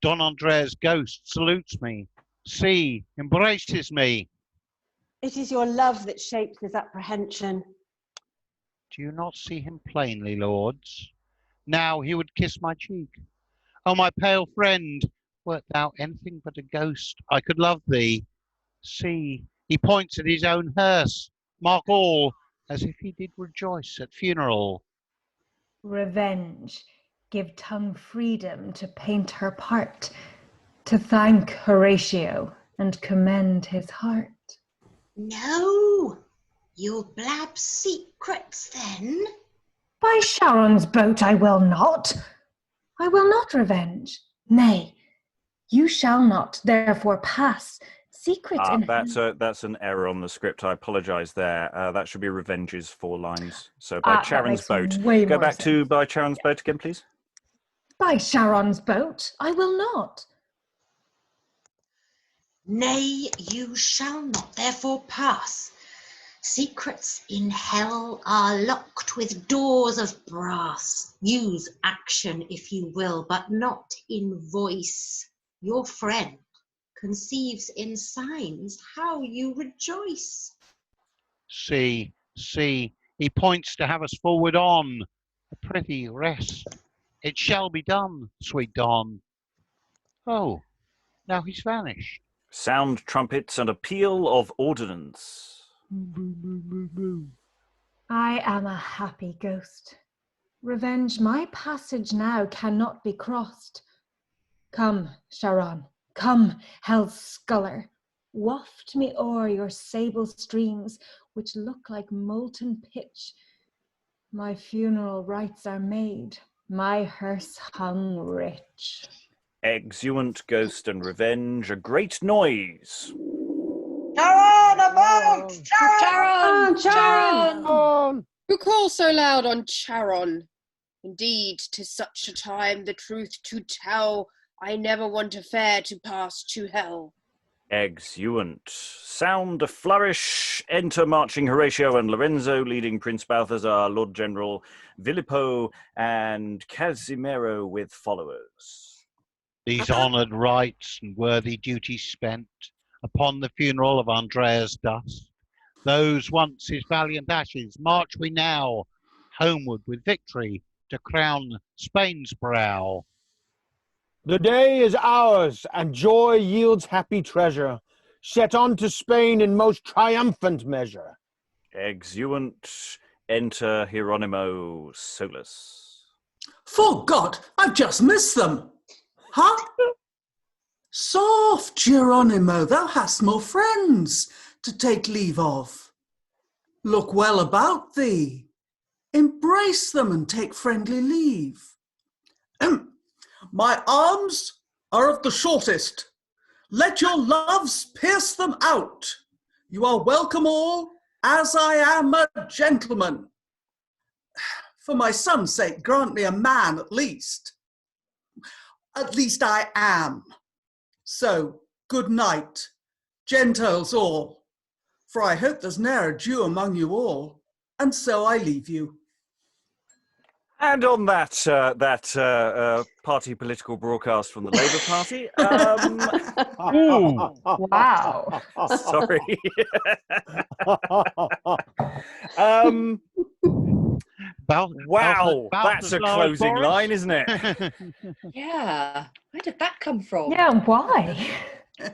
Speaker 2: Don Andrea's ghost salutes me. See, embraces me.
Speaker 5: It is your love that shapes this apprehension.
Speaker 2: Do you not see him plainly, lords? Now he would kiss my cheek. Oh, my pale friend, wert thou anything but a ghost, I could love thee. See, he points at his own hearse. Mark all, as if he did rejoice at funeral.
Speaker 8: Revenge, give tongue freedom to paint her part, to thank Horatio and commend his heart.
Speaker 6: No, you'll blab secrets then.
Speaker 8: By Charon's boat I will not. I will not revenge. Nay, you shall not therefore pass secrets in
Speaker 1: that's an error on the script. I apologise there. That should be revenges 4 lines. So by Charon's boat. Go back to by Charon's boat again, please.
Speaker 8: By Charon's boat I will not.
Speaker 6: Nay, you shall not therefore pass Secrets in hell are locked with doors of brass. Use action if you will, but not in voice. Your friend conceives in signs how you rejoice.
Speaker 2: See, he points to have us forward on. A pretty rest. It shall be done, sweet Don. Oh, now he's vanished.
Speaker 1: Sound trumpets and a peal of ordnance.
Speaker 8: I am a happy ghost. Revenge, my passage now cannot be crossed. Come, Charon, come, hell's sculler, waft me o'er your sable streams, which look like molten pitch. My funeral rites are made, my hearse hung rich.
Speaker 1: Exeunt ghost and revenge, a great noise.
Speaker 6: Charon, a boat!
Speaker 3: Charon! Charon!
Speaker 4: Oh,
Speaker 9: Who calls so loud on Charon? Indeed, 'tis such a time the truth to tell, I never want a fare to pass to hell.
Speaker 1: Exeunt. Sound a flourish. Enter marching Horatio and Lorenzo, leading Prince Baltazar, Lord General Villupo, and Casimiro with followers.
Speaker 2: These honoured rites and worthy duties spent upon the funeral of Andrea's dust, those once his valiant ashes, march we now homeward with victory to crown Spain's brow.
Speaker 4: the day is ours, and joy yields happy treasure, set on to Spain in most triumphant measure.
Speaker 1: Exeunt. Enter Heironimo solus.
Speaker 7: For God, I've just missed them. Huh? Soft, Jeronimo, thou hast more friends to take leave of. Look well about thee. Embrace them and take friendly leave. My arms are of the shortest. Let your loves pierce them out. You are welcome all, as I am a gentleman. For my son's sake, grant me a man at least. At least I am. So, good night, Gentiles all, for I hope there's ne'er a Jew among you all, and so I leave you.
Speaker 1: And on that party political broadcast from the Labour Party,
Speaker 2: Ooh.
Speaker 8: Wow.
Speaker 1: sorry. Wow, that's a closing line, isn't it?
Speaker 3: Yeah. Where did that come from?
Speaker 8: Yeah, why?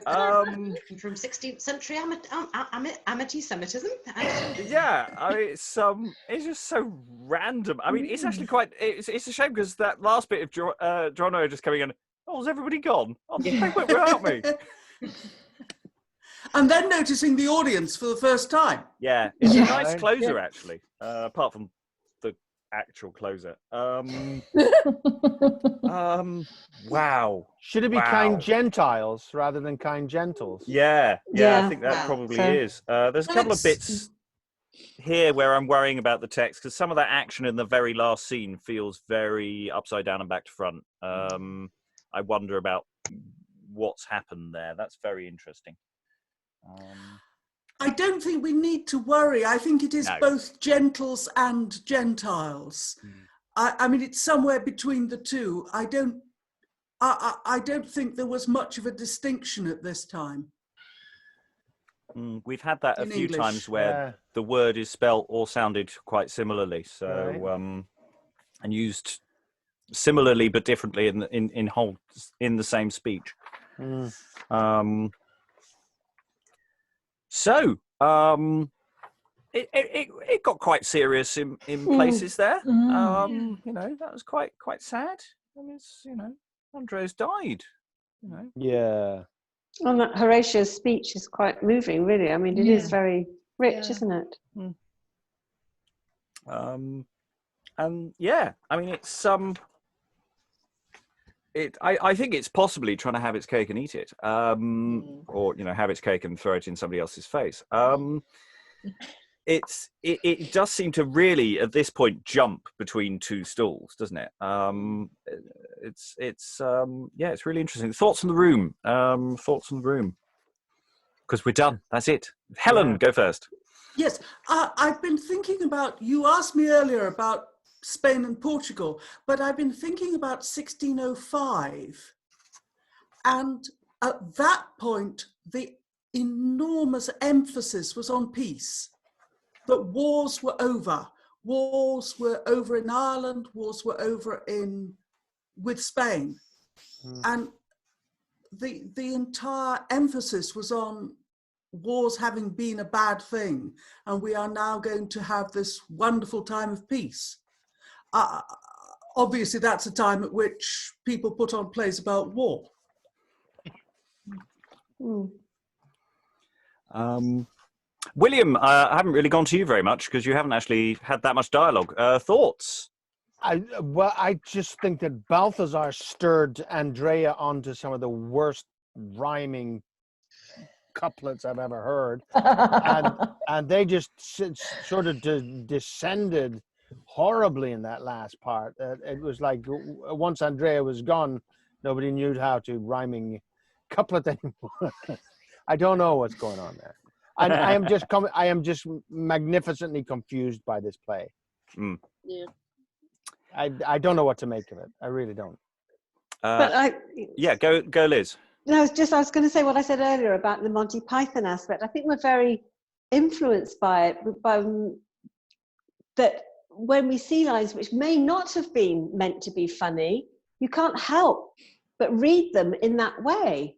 Speaker 6: From 16th century anti-Semitism.
Speaker 1: Yeah, I mean, it's just so random. I mean, it's actually quite. It's a shame because that last bit of Geronimo just coming in. Oh, has everybody gone? Oh, they went without me.
Speaker 7: And then noticing the audience for the first time.
Speaker 1: Yeah, it's a nice closer actually. Apart from the actual closer. Wow.
Speaker 4: Should it be kind Gentiles rather than kind gentles?
Speaker 1: Yeah, I think that probably
Speaker 3: so-
Speaker 1: is. There's a couple of bits here where I'm worrying about the text because some of that action in the very last scene feels very upside down and back to front. I wonder about what's happened there. That's very interesting.
Speaker 7: I don't think we need to worry. I think it is
Speaker 1: No.
Speaker 7: both gentles and Gentiles. I mean, it's somewhere between the two. I don't think there was much of a distinction at this time.
Speaker 1: We've had that a
Speaker 7: In
Speaker 1: few
Speaker 7: English.
Speaker 1: times where the word is spelt or sounded quite similarly. So
Speaker 4: Right.
Speaker 1: and used similarly but differently in the same speech. So it got quite serious in places there. You know, that was quite sad. I mean, Andrea's died. You know.
Speaker 4: Yeah.
Speaker 5: And that Horatio's speech is quite moving, really. I mean, it is very rich, isn't it?
Speaker 1: And yeah, I mean, it's I think it's possibly trying to have its cake and eat it, or have its cake and throw it in somebody else's face. It does seem to really at this point jump between two stools, doesn't it? It's really interesting. Thoughts on the room? Because we're done. That's it. Helen, go first.
Speaker 7: Yes, I've been thinking about, you asked me earlier about Spain and Portugal, but I've been thinking about 1605. And at that point, the enormous emphasis was on peace, that wars were over. Wars were over in Ireland, wars were over with Spain. And the entire emphasis was on wars having been a bad thing, and we are now going to have this wonderful time of peace. Obviously, that's a time at which people put on plays about war.
Speaker 1: William, I haven't really gone to you very much because you haven't actually had that much dialogue. Thoughts?
Speaker 4: I just think that Baltazar stirred Andrea onto some of the worst rhyming couplets I've ever heard, and they just sort of descended horribly in that last part. It was like once Andrea was gone, nobody knew how to rhyming couplet anymore. I don't know what's going on there. I am just magnificently confused by this play.
Speaker 9: Yeah.
Speaker 4: I don't know what to make of it. I really don't.
Speaker 1: Yeah, go Liz.
Speaker 5: No, I was going to say what I said earlier about the Monty Python aspect. I think we're very influenced by it, that when we see lines which may not have been meant to be funny, you can't help but read them in that way.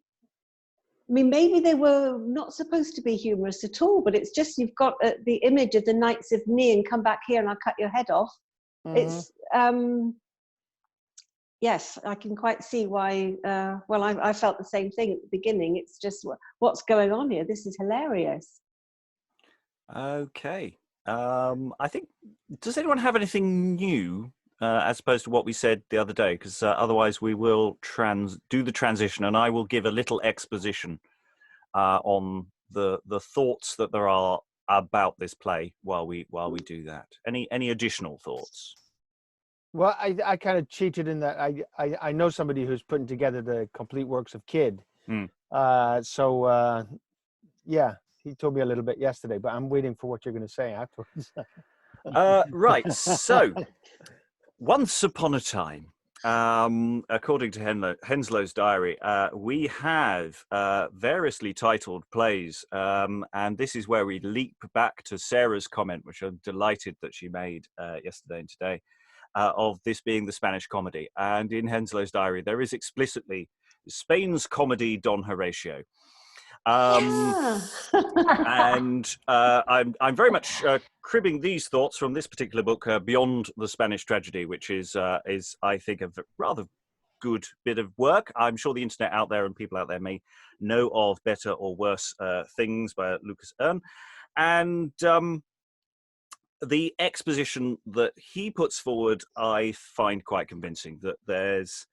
Speaker 5: I mean, maybe they were not supposed to be humorous at all, but it's just you've got the image of the Knights of Ni and come back here and I'll cut your head off. It's yes, I can quite see why. I felt the same thing at the beginning. It's just what's going on here. This is hilarious.
Speaker 1: Okay. I think, does anyone have anything new as opposed to what we said the other day? Because otherwise we will do the transition, and I will give a little exposition on the thoughts that there are about this play while we do that. Any additional thoughts?
Speaker 4: Well, I kind of cheated in that I know somebody who's putting together the complete works of Kyd. Yeah, he told me a little bit yesterday, but I'm waiting for what you're going to say afterwards.
Speaker 1: Right, so once upon a time, according to Henslow's diary, we have variously titled plays, and this is where we leap back to Sarah's comment, which I'm delighted that she made yesterday and today, of this being the Spanish comedy. And in Henslow's diary, there is explicitly Spain's comedy Don Horatio. And I'm very much cribbing these thoughts from this particular book, Beyond the Spanish Tragedy, which is I think a rather good bit of work. I'm sure the internet out there and people out there may know of better or worse things by Lukas Erne. And the exposition that he puts forward, I find quite convincing, that there's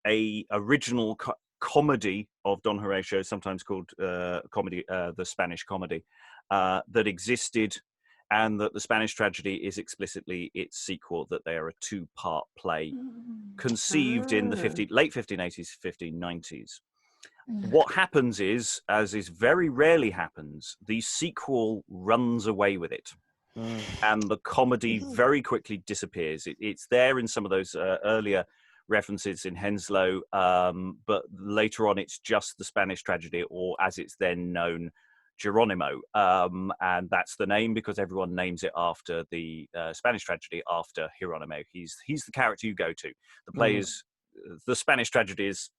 Speaker 1: a original comedy of Don Horatio, sometimes called comedy, the Spanish comedy, that existed, and that the Spanish tragedy is explicitly its sequel, that they are a two-part play conceived in the late 1580s, 1590s. What happens is, as is very rarely happens, the sequel runs away with it. And the comedy very quickly disappears. It's there in some of those earlier references in Henslow, but later on it's just the Spanish tragedy, or as it's then known, Jeronimo. And that's the name because everyone names it after the Spanish tragedy, after Heironimo. He's the character you go to. The play is, the Spanish tragedy is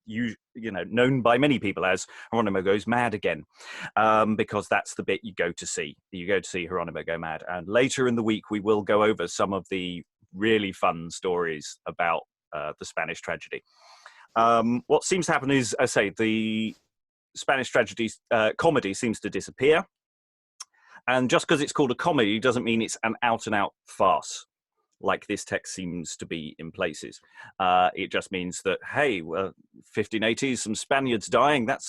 Speaker 1: known by many people as Heironimo Goes Mad Again, because that's the bit you go to see. You go to see Heironimo go mad. And later in the week, we will go over some of the really fun stories about the Spanish tragedy. What seems to happen is, I say, the Spanish tragedy comedy seems to disappear. And just because it's called a comedy doesn't mean it's an out-and-out farce, like this text seems to be in places. It just means that, hey, 1580s, some Spaniards dying, that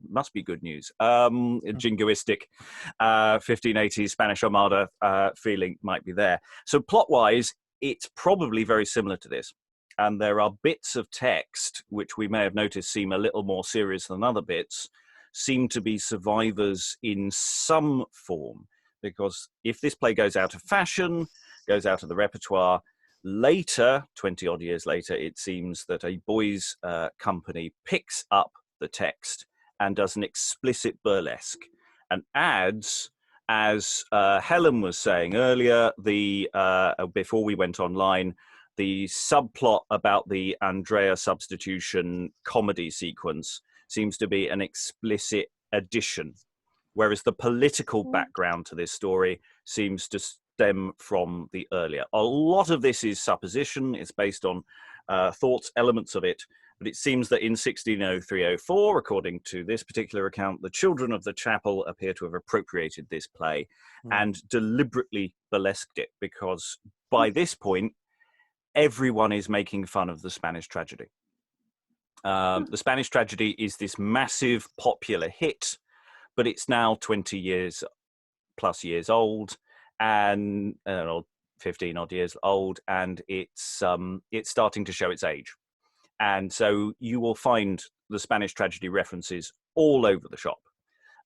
Speaker 1: must be good news. Jingoistic 1580s Spanish Armada feeling might be there. So plot-wise, it's probably very similar to this. And there are bits of text, which we may have noticed seem a little more serious than other bits, seem to be survivors in some form. because if this play goes out of fashion, goes out of the repertoire, later, 20 odd years later, it seems that a boys' company picks up the text and does an explicit burlesque and adds, as Helen was saying earlier, before we went online, the subplot about the Andrea substitution comedy sequence seems to be an explicit addition, whereas the political background to this story seems to stem from the earlier. A lot of this is supposition. It's based on thoughts, elements of it. But it seems that in 1603-04, according to this particular account, the children of the chapel appear to have appropriated this play and deliberately burlesqued it, because by this point, everyone is making fun of the Spanish tragedy. The Spanish tragedy is this massive popular hit, but it's now 20 years plus years old, and 15 odd years old, and it's starting to show its age. And so you will find the Spanish tragedy references all over the shop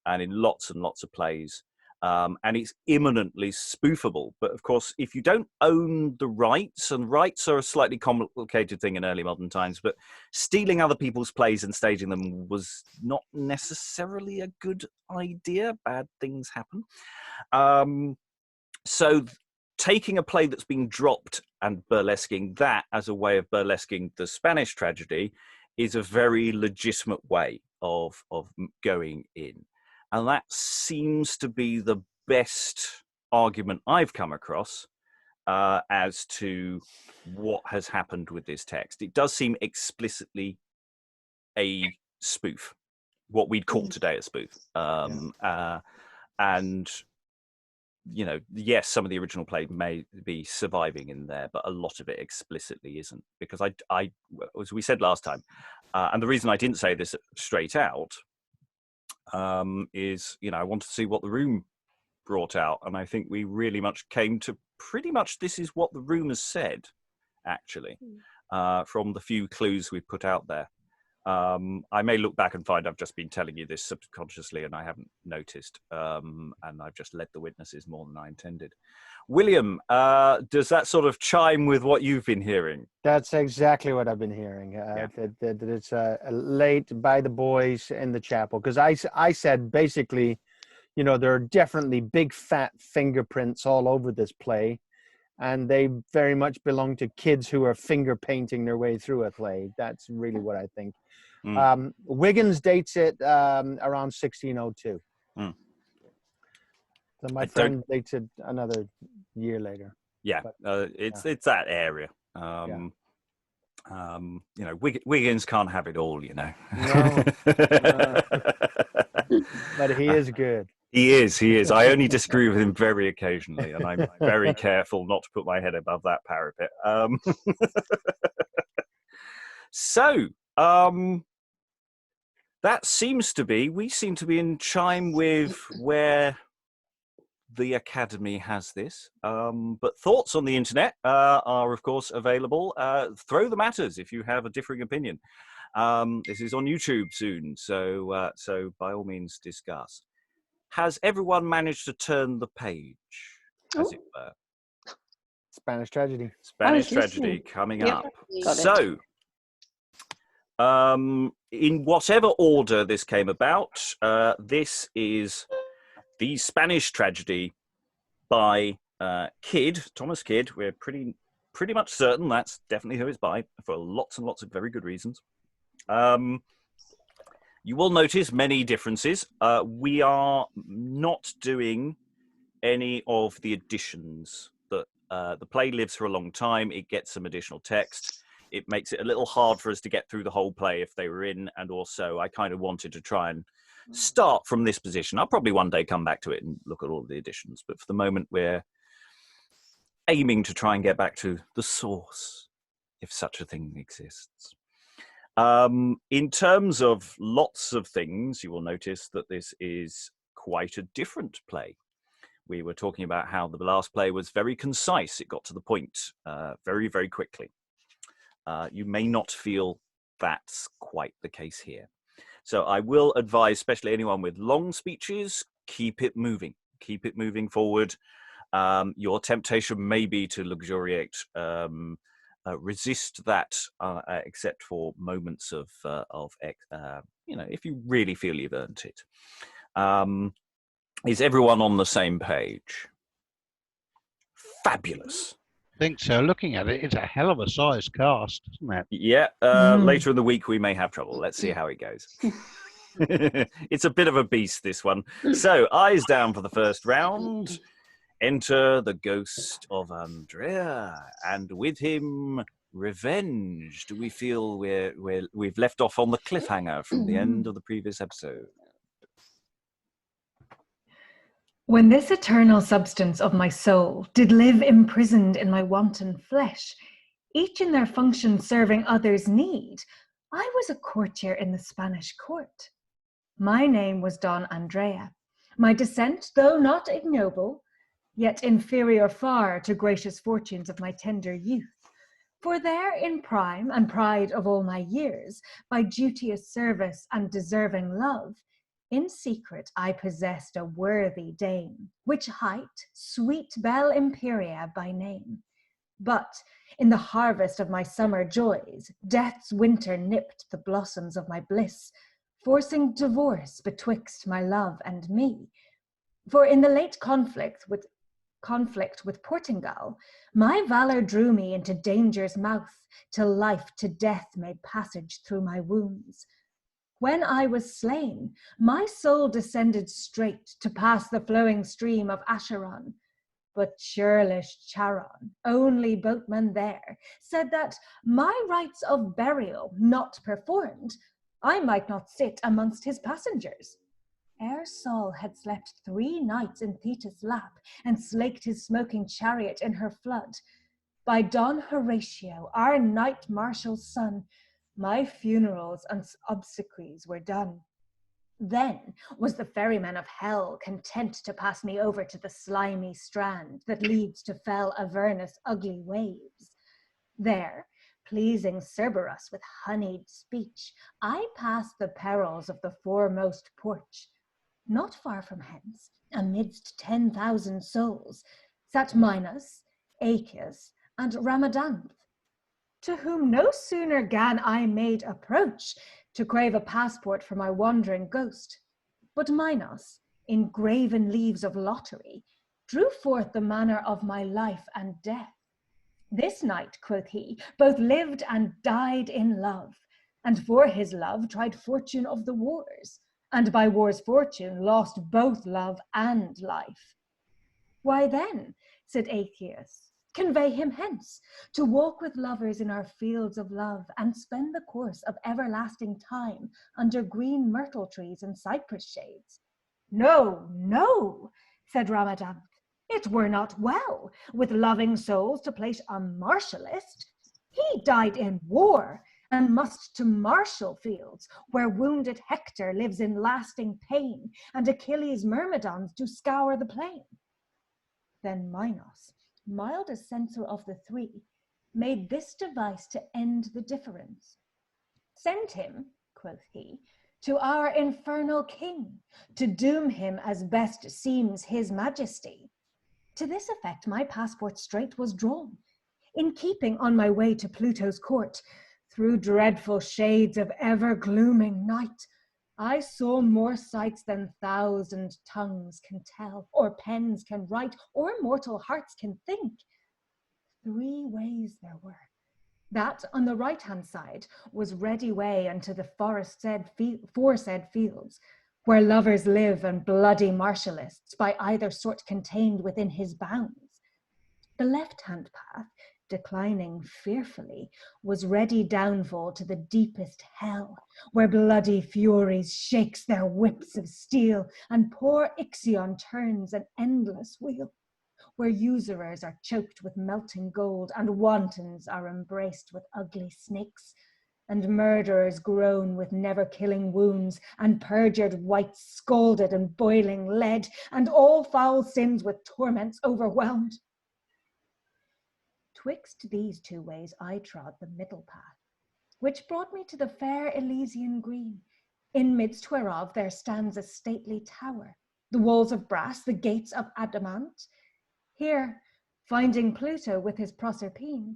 Speaker 1: and in lots and lots of plays. And it's imminently spoofable. But of course, if you don't own the rights, and rights are a slightly complicated thing in early modern times, but stealing other people's plays and staging them was not necessarily a good idea. Bad things happen. So taking a play that's been dropped and burlesquing that as a way of burlesquing the Spanish tragedy is a very legitimate way of going in. And that seems to be the best argument I've come across as to what has happened with this text. It does seem explicitly a spoof, what we'd call today a spoof. And you know, yes, some of the original play may be surviving in there, but a lot of it explicitly isn't. Because I as we said last time, and the reason I didn't say this straight out is, you know, I wanted to see what the room brought out, and I think we really much came to pretty much this is what the room has said, actually, from the few clues we put out there. I may look back and find I've just been telling you this subconsciously and I haven't noticed, and I've just led the witnesses more than I intended. William, does that sort of chime with what you've been hearing?
Speaker 4: That's exactly what I've been hearing. That it's late by the boys in the chapel. Because I said basically, you know, there are definitely big fat fingerprints all over this play. And they very much belong to kids who are finger painting their way through a play. That's really what I think. Wiggins dates it around 1602. So my friend dates it another year later.
Speaker 1: Yeah, but, it's that area. You know, Wiggins can't have it all, you know.
Speaker 4: No. But he is good.
Speaker 1: He is. I only disagree with him very occasionally, and I'm very careful not to put my head above that parapet. So, that seems to be, we seem to be in chime with where the Academy has this. But thoughts on the internet are, of course, available. Throw them at us if you have a differing opinion. This is on YouTube soon, so by all means discuss. Has everyone managed to turn the page, as it were?
Speaker 4: Spanish tragedy.
Speaker 1: Spanish tragedy coming up. So, in whatever order this came about, this is the Spanish tragedy by Kyd, Thomas Kyd. We're pretty much certain that's definitely who it's by, for lots and lots of very good reasons. You will notice many differences. We are not doing any of the additions. That the play lives for a long time. It gets some additional text. It makes it a little hard for us to get through the whole play if they were in. And also, I kind of wanted to try and start from this position. I'll probably one day come back to it and look at all the additions. But for the moment, we're aiming to try and get back to the source, if such a thing exists. In terms of lots of things, you will notice that this is quite a different play. We were talking about how the last play was very concise. It got to the point very, very quickly. You may not feel that's quite the case here. So I will advise, especially anyone with long speeches, keep it moving. keep it moving forward. Your temptation may be to luxuriate, resist that, except for moments of if you really feel you've earned it. Is everyone on the same page? Fabulous.
Speaker 2: I think so. Looking at it, it's a hell of a size cast, isn't it?
Speaker 1: Yeah. Later in the week, we may have trouble. Let's see how it goes. It's a bit of a beast, this one. So, eyes down for the first round. Enter the ghost of Andrea, and with him, revenge. Do we feel we've left off on the cliffhanger from the end of the previous episode?
Speaker 8: When this eternal substance of my soul did live imprisoned in my wanton flesh, each in their function serving others' need, I was a courtier in the Spanish court. My name was Don Andrea. My descent, though not ignoble, yet inferior far to gracious fortunes of my tender youth. For there in prime and pride of all my years, by duteous service and deserving love, in secret I possessed a worthy dame, which hight sweet Belle Imperia by name. But in the harvest of my summer joys, death's winter nipped the blossoms of my bliss, forcing divorce betwixt my love and me. For in the late conflict with Portugal, my valor drew me into danger's mouth, till life to death made passage through my wounds. When I was slain, my soul descended straight to pass the flowing stream of Acheron. But churlish Charon, only boatman there, said that my rites of burial not performed, I might not sit amongst his passengers. Ere Saul had slept 3 nights in Thetis' lap, and slaked his smoking chariot in her flood, by Don Horatio, our knight marshal's son, my funerals and obsequies were done. Then was the ferryman of hell content to pass me over to the slimy strand that leads to fell Avernus' ugly waves. There, pleasing Cerberus with honeyed speech, I passed the perils of the foremost porch. Not far from hence, amidst 10,000 souls, sat Minos, Aeacus, and Ramadanth, to whom no sooner gan I made approach to crave a passport for my wandering ghost, but Minos, in graven leaves of lottery, drew forth the manner of my life and death. This knight, quoth he, both lived and died in love, and for his love tried fortune of the wars, and by war's fortune lost both love and life. Why then, said Aeacus, convey him hence, to walk with lovers in our fields of love, and spend the course of everlasting time under green myrtle trees and cypress shades. No, no, said Ramadanth, it were not well with loving souls to place a martialist. He died in war, and must to martial fields, where wounded Hector lives in lasting pain, and Achilles' myrmidons do scour the plain. Then Minos, mildest censor of the 3, made this device to end the difference. Send him, quoth he, to our infernal king, to doom him as best seems his majesty. To this effect my passport straight was drawn, in keeping on my way to Pluto's court. Through dreadful shades of ever-glooming night, I saw more sights than 1,000 tongues can tell, or pens can write, or mortal hearts can think. 3 ways there were. That on the right-hand side was ready way unto the foresaid fields, where lovers live and bloody martialists by either sort contained within his bounds. The left-hand path, declining fearfully, was ready downfall to the deepest hell, where bloody furies shakes their whips of steel, and poor Ixion turns an endless wheel, where usurers are choked with melting gold, and wantons are embraced with ugly snakes, and murderers groan with never-killing wounds, and perjured wights scalded in boiling lead, and all foul sins with torments overwhelmed. Twixt these 2 ways I trod the middle path, which brought me to the fair Elysian green, in midst whereof there stands a stately tower, the walls of brass, the gates of adamant. Here, finding Pluto with his Proserpine,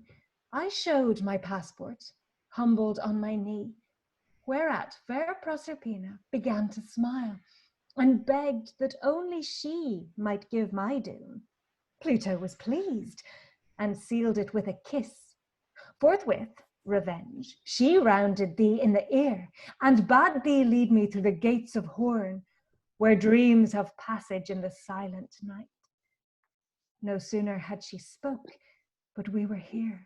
Speaker 8: I showed my passport, humbled on my knee, whereat fair Proserpina began to smile, and begged that only she might give my doom. Pluto was pleased, and sealed it with a kiss. Forthwith, Revenge, she rounded thee in the ear, and bade thee lead me through the gates of horn, where dreams have passage in the silent night. No sooner had she spoke, but we were here,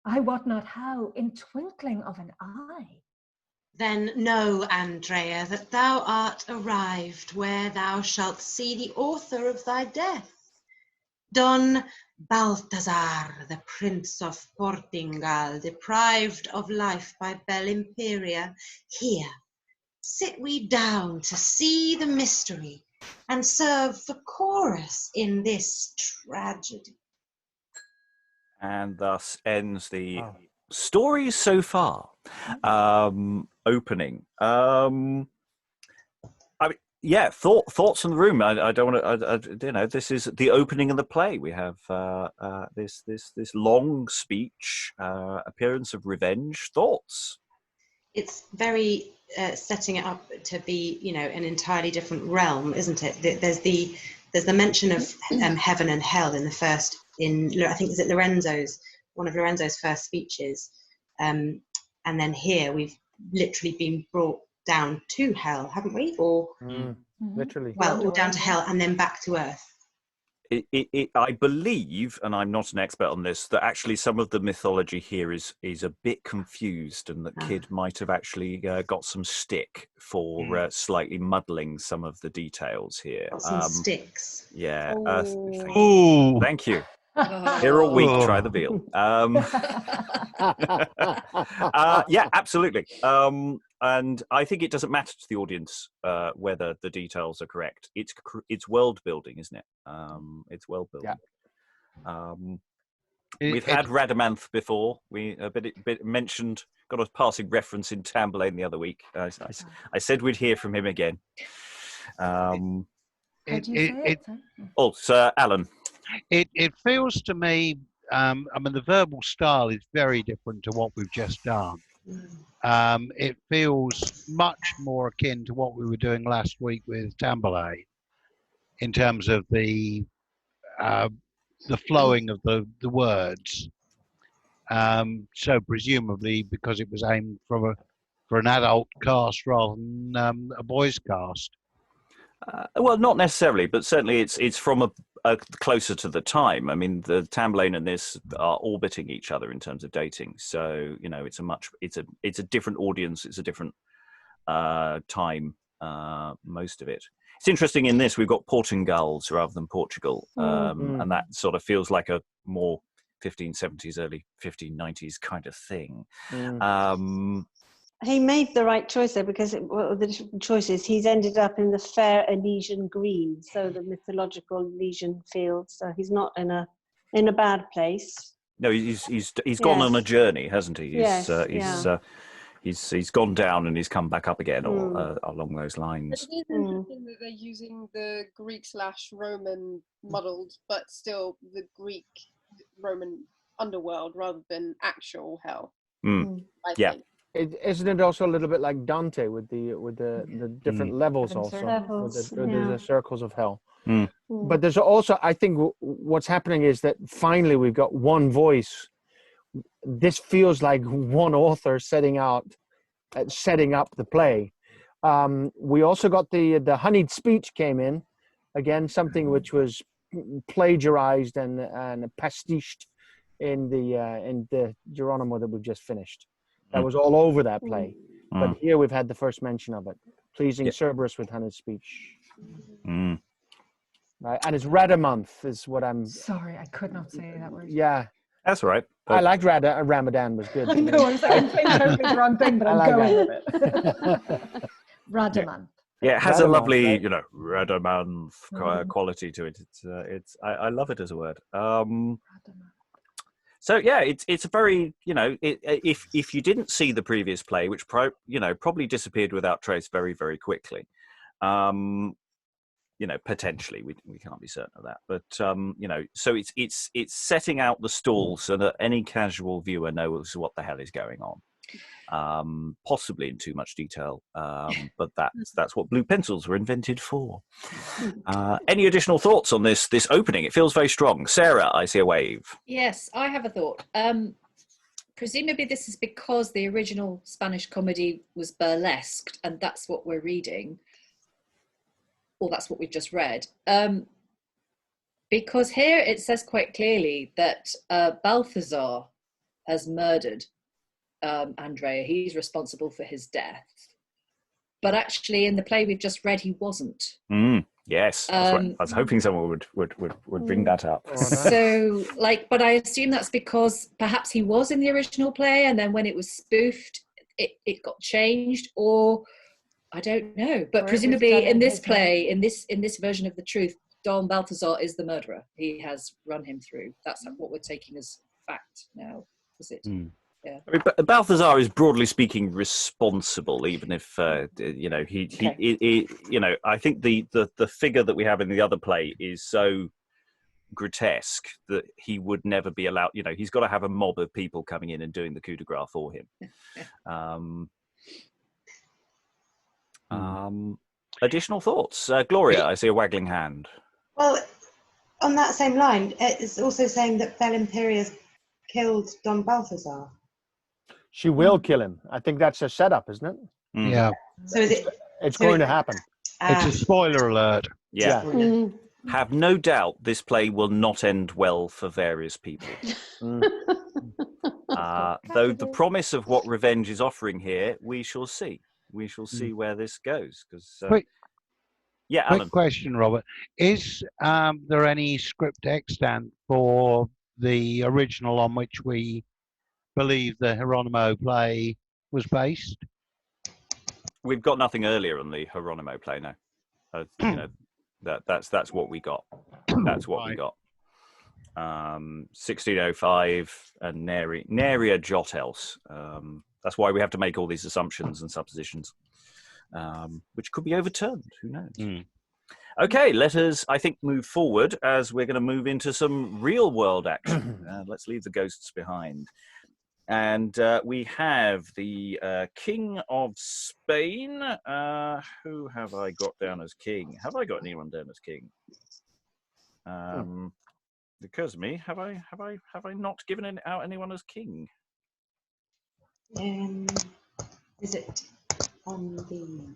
Speaker 8: I wot not how, in twinkling of an eye.
Speaker 6: Then know, Andrea, that thou art arrived where thou shalt see the author of thy death, Don Baltazar, the Prince of Portingal, deprived of life by Bel Imperia. Here, sit we down to see the mystery and serve the chorus in this tragedy.
Speaker 1: And thus ends the story so far. Opening. Yeah, thoughts in the room. I don't want to. This is the opening of the play. We have this long speech, appearance of Revenge. Thoughts.
Speaker 6: It's very setting it up to be, an entirely different realm, isn't it? There's the mention of heaven and hell in the first. I think is it one of Lorenzo's first speeches, and then here we've literally been brought down to hell, haven't we? Or
Speaker 4: literally.
Speaker 6: Well, or down to hell and then back to earth.
Speaker 1: I believe, and I'm not an expert on this, that actually some of the mythology here is a bit confused, and that Kyd might have actually got some stick for slightly muddling some of the details here.
Speaker 6: Some sticks.
Speaker 1: Yeah.
Speaker 2: Ooh.
Speaker 1: Thank you. Here all week, try the veal. Yeah, absolutely. And I think it doesn't matter to the audience whether the details are correct. It's world building, isn't it? It's world building. Yeah. We've had Radamanth before. We mentioned, got a passing reference in Tamburlaine the other week. I said we'd hear from him again.
Speaker 8: How do you say it?
Speaker 1: Oh, Sir Alan.
Speaker 2: It feels to me, the verbal style is very different to what we've just done. It feels much more akin to what we were doing last week with Tamburlaine in terms of the flowing of the words. So presumably because it was aimed for an adult cast rather than a boys cast.
Speaker 1: Well, not necessarily, but certainly it's from a closer to the time. I mean, the Tamburlaine and this are orbiting each other in terms of dating, so it's a different audience, it's a different time. Most of it. It's interesting in this we've got Portingals rather than Portugal, and that sort of feels like a more 1570s, early 1590s kind of thing.
Speaker 5: He made the right choice there because the different choices, he's ended up in the fair Elysian green, so the mythological Elysian field. So he's not in a bad place.
Speaker 1: No, he's gone on a journey, hasn't he? He's gone down and he's come back up again, or along those lines.
Speaker 9: It is interesting that they're using the Greek/Roman muddled, but still the Greek-Roman underworld rather than actual hell. I think.
Speaker 4: Isn't it also a little bit like Dante with the different levels also? There's the circles of hell. But there's also, I think what's happening is that finally we've got one voice. This feels like one author setting up the play. We also got the honeyed speech came in, again, something which was plagiarized and pastiched in the Jeronimo that we've just finished. That was all over that play. But here we've had the first mention of it. Pleasing Cerberus with honeyed speech. Right. And it's Radamanth is what I'm...
Speaker 8: Sorry, I could not say that word.
Speaker 4: Yeah.
Speaker 1: That's all right.
Speaker 4: I liked Ramadan was good.
Speaker 8: I know, I'm saying totally the wrong thing, but I'm going with it. Radamanth.
Speaker 1: Yeah, it has a lovely, Radamanth quality to it. I love it as a word. So yeah, it's a very, if you didn't see the previous play, which probably disappeared without trace very, very quickly, potentially we can't be certain of that, but so it's setting out the stall so that any casual viewer knows what the hell is going on. Possibly in too much detail, but that's what blue pencils were invented for. Any additional thoughts on this opening? It feels very strong. Sarah, I see a wave.
Speaker 3: Yes, I have a thought. Presumably this is because the original Spanish comedy was burlesqued, and that's what we're reading, or that's what we've just read. Because here it says quite clearly that Balthazar has murdered Andrea. He's responsible for his death, but actually in the play we've just read he wasn't.
Speaker 1: Yes, that's right. I was hoping someone would bring that up.
Speaker 3: So but I assume that's because perhaps he was in the original play, and then when it was spoofed it got changed, or I don't know, but presumably in this play, in this version of the truth, Don Balthazar is the murderer. He has run him through. That's what we're taking as fact now, is it? Yeah.
Speaker 1: I mean, Balthazar is broadly speaking responsible, even if I think the figure that we have in the other play is so grotesque that he would never be allowed. He's got to have a mob of people coming in and doing the coup de grace for him. Additional thoughts, Gloria? I see a waggling hand.
Speaker 6: Well, on that same line, it's also saying that Bel Imperia's killed Don Balthazar.
Speaker 4: She will kill him. I think that's a setup, isn't it?
Speaker 2: Yeah.
Speaker 6: So is it?
Speaker 4: It's going to happen.
Speaker 2: It's a spoiler alert.
Speaker 1: Yeah. Have no doubt this play will not end well for various people. Though the promise of what revenge is offering here, we shall see. We shall see where this goes. Because Alan.
Speaker 2: Quick question, Robert. Is there any script extant for the original on which we believe the Heironimo play was based?
Speaker 1: We've got nothing earlier on the Heironimo play now. That's what we got. That's what we got. 1605 and nary jot else. That's why we have to make all these assumptions and suppositions, which could be overturned. Who knows? Okay, let us, I think, move forward as we're going to move into some real world action. Let's leave the ghosts behind. And we have the King of Spain. Who have I got down as king? Have I got anyone down as king? Occurs to me, have I not given out anyone as king?
Speaker 6: Is it on the?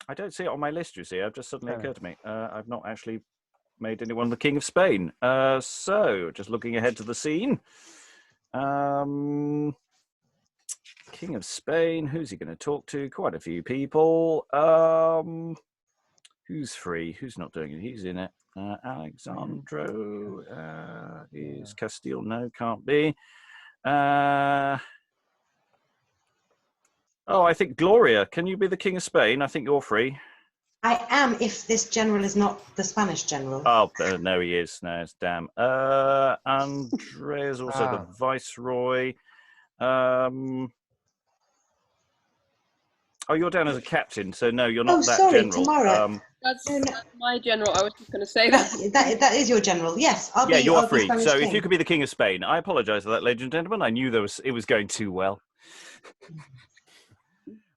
Speaker 1: I don't see it on my list. You see, I've just suddenly occurred to me. I've not actually made anyone the King of Spain. So, just looking ahead to the scene. King of Spain, who's he going to talk to? Quite a few people. Who's free? Who's not doing it? He's in it. Alexandro is Castile. No, can't be. I think Gloria, can you be the King of Spain? I think you're free.
Speaker 6: I am, if this general is not the Spanish general.
Speaker 1: Oh, no, he is. No, it's damn. Andrea is also the Viceroy. You're down as a captain, so no, you're not that
Speaker 6: sorry,
Speaker 1: general.
Speaker 6: Tamara.
Speaker 9: That's my general. I was just going to say that.
Speaker 6: That is your general. Yes,
Speaker 1: you're free. So if you could be the King of Spain, I apologise for that, ladies and gentlemen. I knew it was going too well.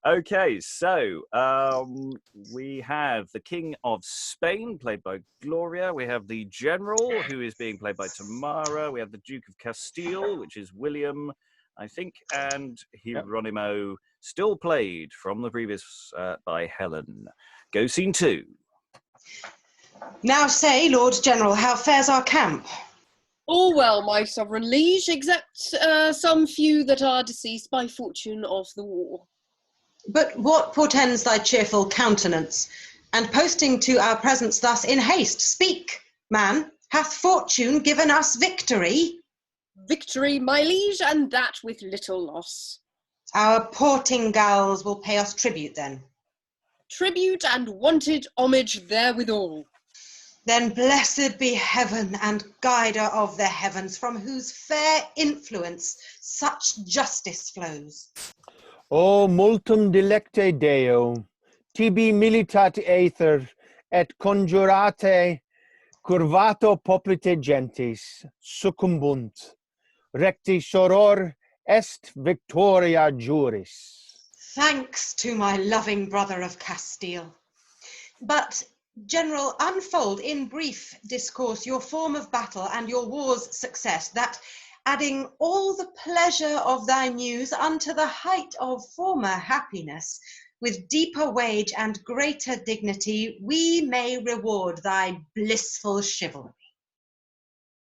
Speaker 1: Okay, so we have the King of Spain, played by Gloria. We have the General, who is being played by Tamara. We have the Duke of Castile, which is William, I think, and Heironimo, still played from the previous by Helen. Go scene 2.
Speaker 6: Now say, Lord General, how fares our camp?
Speaker 9: All well, my sovereign liege, except some few that are deceased by fortune of the war.
Speaker 6: But what portends thy cheerful countenance? And posting to our presence thus in haste, speak, man, hath fortune given us victory?
Speaker 9: Victory, my liege, and that with little loss.
Speaker 6: Our Portingals will pay us tribute then.
Speaker 9: Tribute and wanted homage therewithal.
Speaker 6: Then blessed be heaven and guider of the heavens, from whose fair influence such justice flows.
Speaker 4: O multum delecte Deo, tibi militat aether, et conjurate curvato poplite gentis succumbunt, recti soror est victoria juris.
Speaker 6: Thanks to my loving brother of Castile. But, General, unfold in brief discourse your form of battle and your war's success, that, adding all the pleasure of thy news unto the height of former happiness, with deeper wage and greater dignity, we may reward thy blissful chivalry.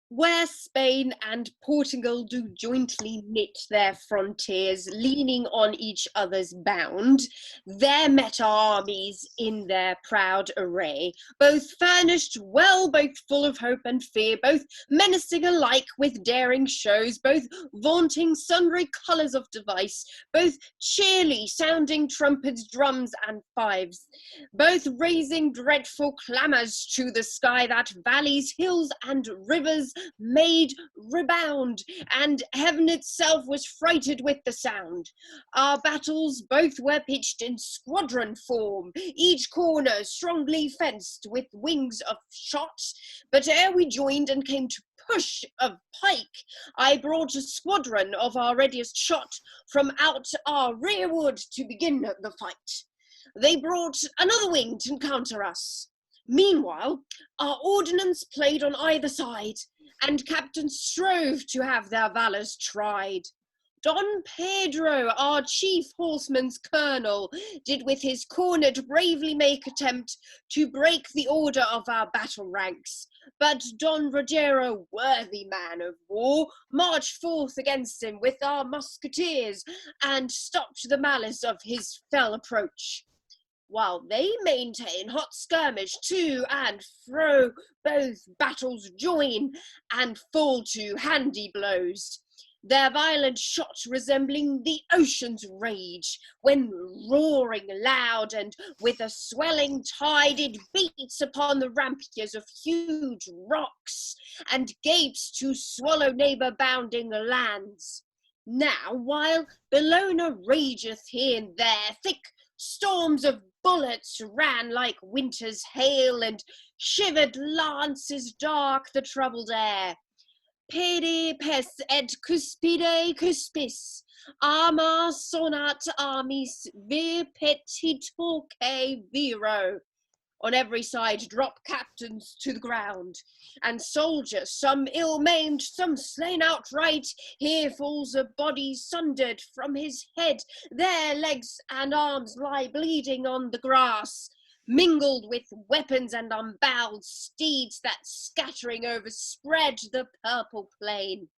Speaker 9: Where Spain and Portugal do jointly knit their frontiers, leaning on each other's bound, there met our armies in their proud array, both furnished well, both full of hope and fear, both menacing alike with daring shows, both vaunting sundry colours of device, both cheerly sounding trumpets, drums, and fifes, both raising dreadful clamours to the sky that valleys, hills, and rivers made rebound, and heaven itself was frighted with the sound. Our battles both were pitched in squadron form, each corner strongly fenced with wings of shot, but ere we joined and came to push of pike, I brought a squadron of our readiest shot from out our rearward to begin the fight. They brought another wing to encounter us. Meanwhile, our ordnance played on either side, and captains strove to have their valours tried. Don Pedro, our chief horseman's colonel, did with his cornet bravely make attempt to break the order of our battle ranks. But Don Rogero, worthy man of war, marched forth against him with our musketeers, and stopped the malice of his fell approach. While they maintain hot skirmish to and fro, both battles join and fall to handy blows, their violent shot resembling the ocean's rage, when roaring loud and with a swelling tide it beats upon the rampiers of huge rocks, and gapes to swallow neighbour bounding lands. Now, while Bellona rageth here and there, thick storms of bullets ran like winter's hail, and shivered lances dark the troubled air. Pede pes et cuspide cuspis, arma sonat armis vir petitoque viro. On every side drop captains to the ground, and soldiers, some ill-maimed, some slain outright. Here falls a body sundered from his head, there legs and arms lie bleeding on the grass, mingled with weapons and unbowed steeds that scattering overspread the purple plain.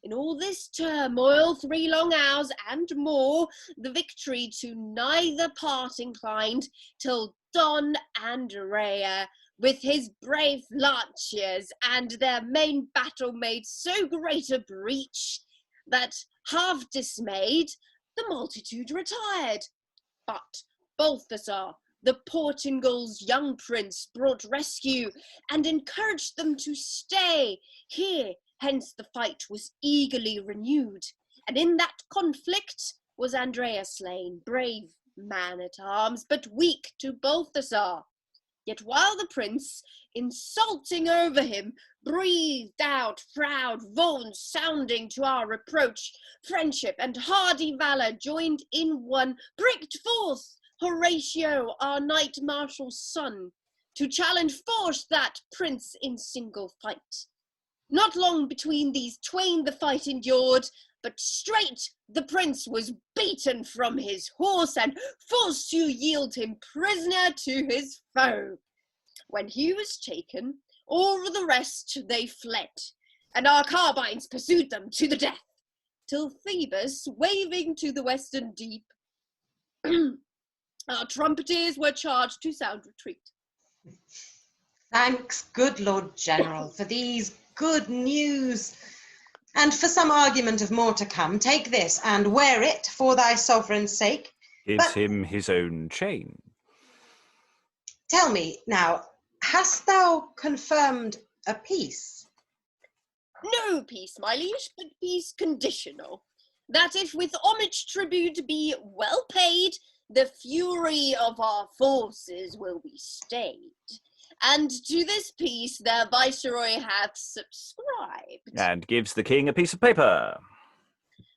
Speaker 9: In all this turmoil, 3 long hours and more, the victory to neither part inclined, till Don Andrea, with his brave lanciers and their main battle made so great a breach, that, half dismayed, the multitude retired. But Baltazar, the Portingal's young prince, brought rescue, and encouraged them to stay here. Hence the fight was eagerly renewed, and in that conflict was Andrea slain, brave man-at-arms, but weak to Balthazar. Yet while the prince, insulting over him, breathed out proud vaunts, sounding to our reproach, friendship and hardy valour joined in one, pricked forth Horatio, our knight marshal's son, to challenge force that prince in single fight. Not long between these twain the fight endured, but straight the prince was beaten from his horse, and forced to yield him prisoner to his foe. When he was taken, all the rest they fled, and our carbines pursued them to the death, till Phoebus, waving to the western deep, our trumpeters were charged to sound retreat.
Speaker 6: Thanks, good Lord General, for these good news. And for some argument of more to come, take this and wear it for thy sovereign's sake.
Speaker 1: Gives him his own chain.
Speaker 6: Tell me now, hast thou confirmed a peace?
Speaker 9: No peace, my liege, but peace conditional. That if with homage tribute be well paid, the fury of our forces will be stayed. And to this piece the Viceroy hath subscribed.
Speaker 1: And gives the king a piece of paper.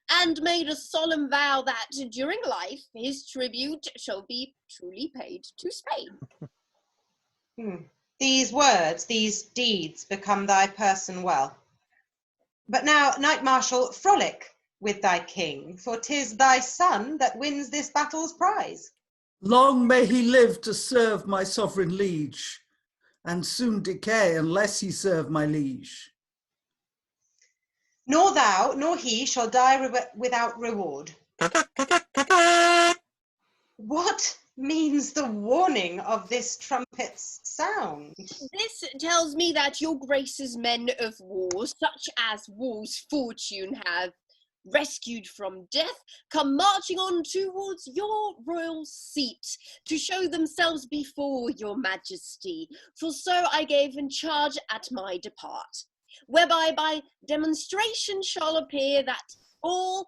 Speaker 9: And made a solemn vow that during life his tribute shall be truly paid to Spain.
Speaker 6: These words, these deeds become thy person well. But now, Knight Marshal, frolic with thy king, for 'tis thy son that wins this battle's prize.
Speaker 7: Long may he live to serve my sovereign liege, and soon decay unless he serve my liege.
Speaker 6: Nor thou, nor he shall die without reward. What means the warning of this trumpet's sound?
Speaker 9: This tells me that your grace's men of war, such as war's fortune have rescued from death, come marching on towards your royal seat to show themselves before your majesty. For so I gave in charge at my depart, whereby by demonstration shall appear that all,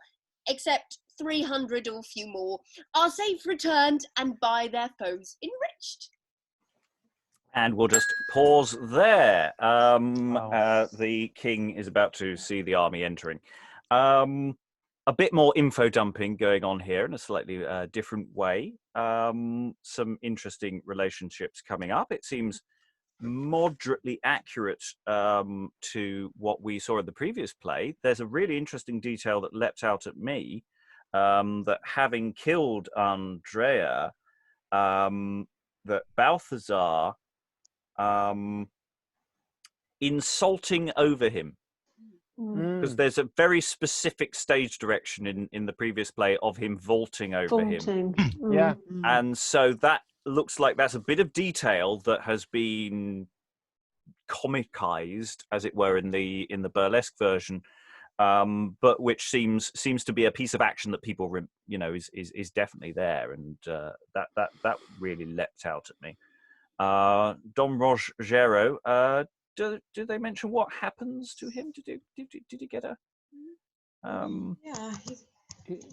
Speaker 9: except 300 or few more, are safe returned and by their foes enriched.
Speaker 1: And we'll just pause there. The king is about to see the army entering. A bit more info dumping going on here in a slightly different way. Some interesting relationships coming up. It seems moderately accurate to what we saw in the previous play. There's a really interesting detail that leapt out at me, that having killed Andrea, that Baltazar insulting over him, because there's a very specific stage direction in the previous play of him vaulting over him.
Speaker 4: Yeah.
Speaker 1: And so that looks like that's a bit of detail that has been comicized, as it were, in the burlesque version, but which seems to be a piece of action that people is definitely there, and that really leapt out at me. Don Rogero, do they mention what happens to him? Did he get a?
Speaker 6: Yeah,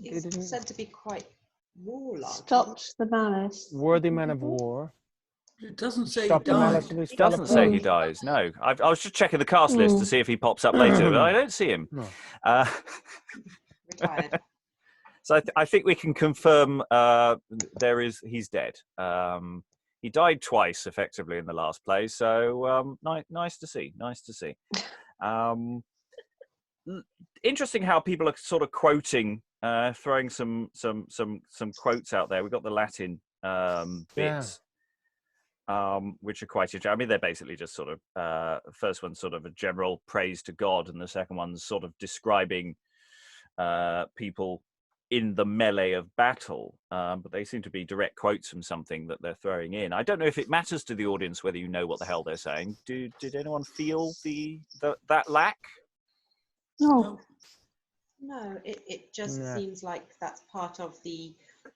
Speaker 6: he's said to be quite warlike.
Speaker 5: Stopped the malice.
Speaker 4: Worthy man of war.
Speaker 7: It doesn't say he
Speaker 4: Stop the malice
Speaker 7: died.
Speaker 4: of his
Speaker 1: It doesn't say he dies. No, I was just checking the cast list to see if he pops up later, but I don't see him.
Speaker 4: No.
Speaker 6: Retired.
Speaker 1: So I think we can confirm he's dead. He died twice, effectively, in the last play. So nice to see. Nice to see. Interesting how people are sort of quoting, throwing some quotes out there. We've got the Latin bits, which are quite interesting. I mean, they're basically just sort of the first one's sort of a general praise to God, and the second one's sort of describing people in the melee of battle, but they seem to be direct quotes from something that they're throwing in. I don't know if it matters to the audience whether you know what the hell they're saying. Did anyone feel that lack?
Speaker 5: No.
Speaker 6: No, it just seems like that's part of the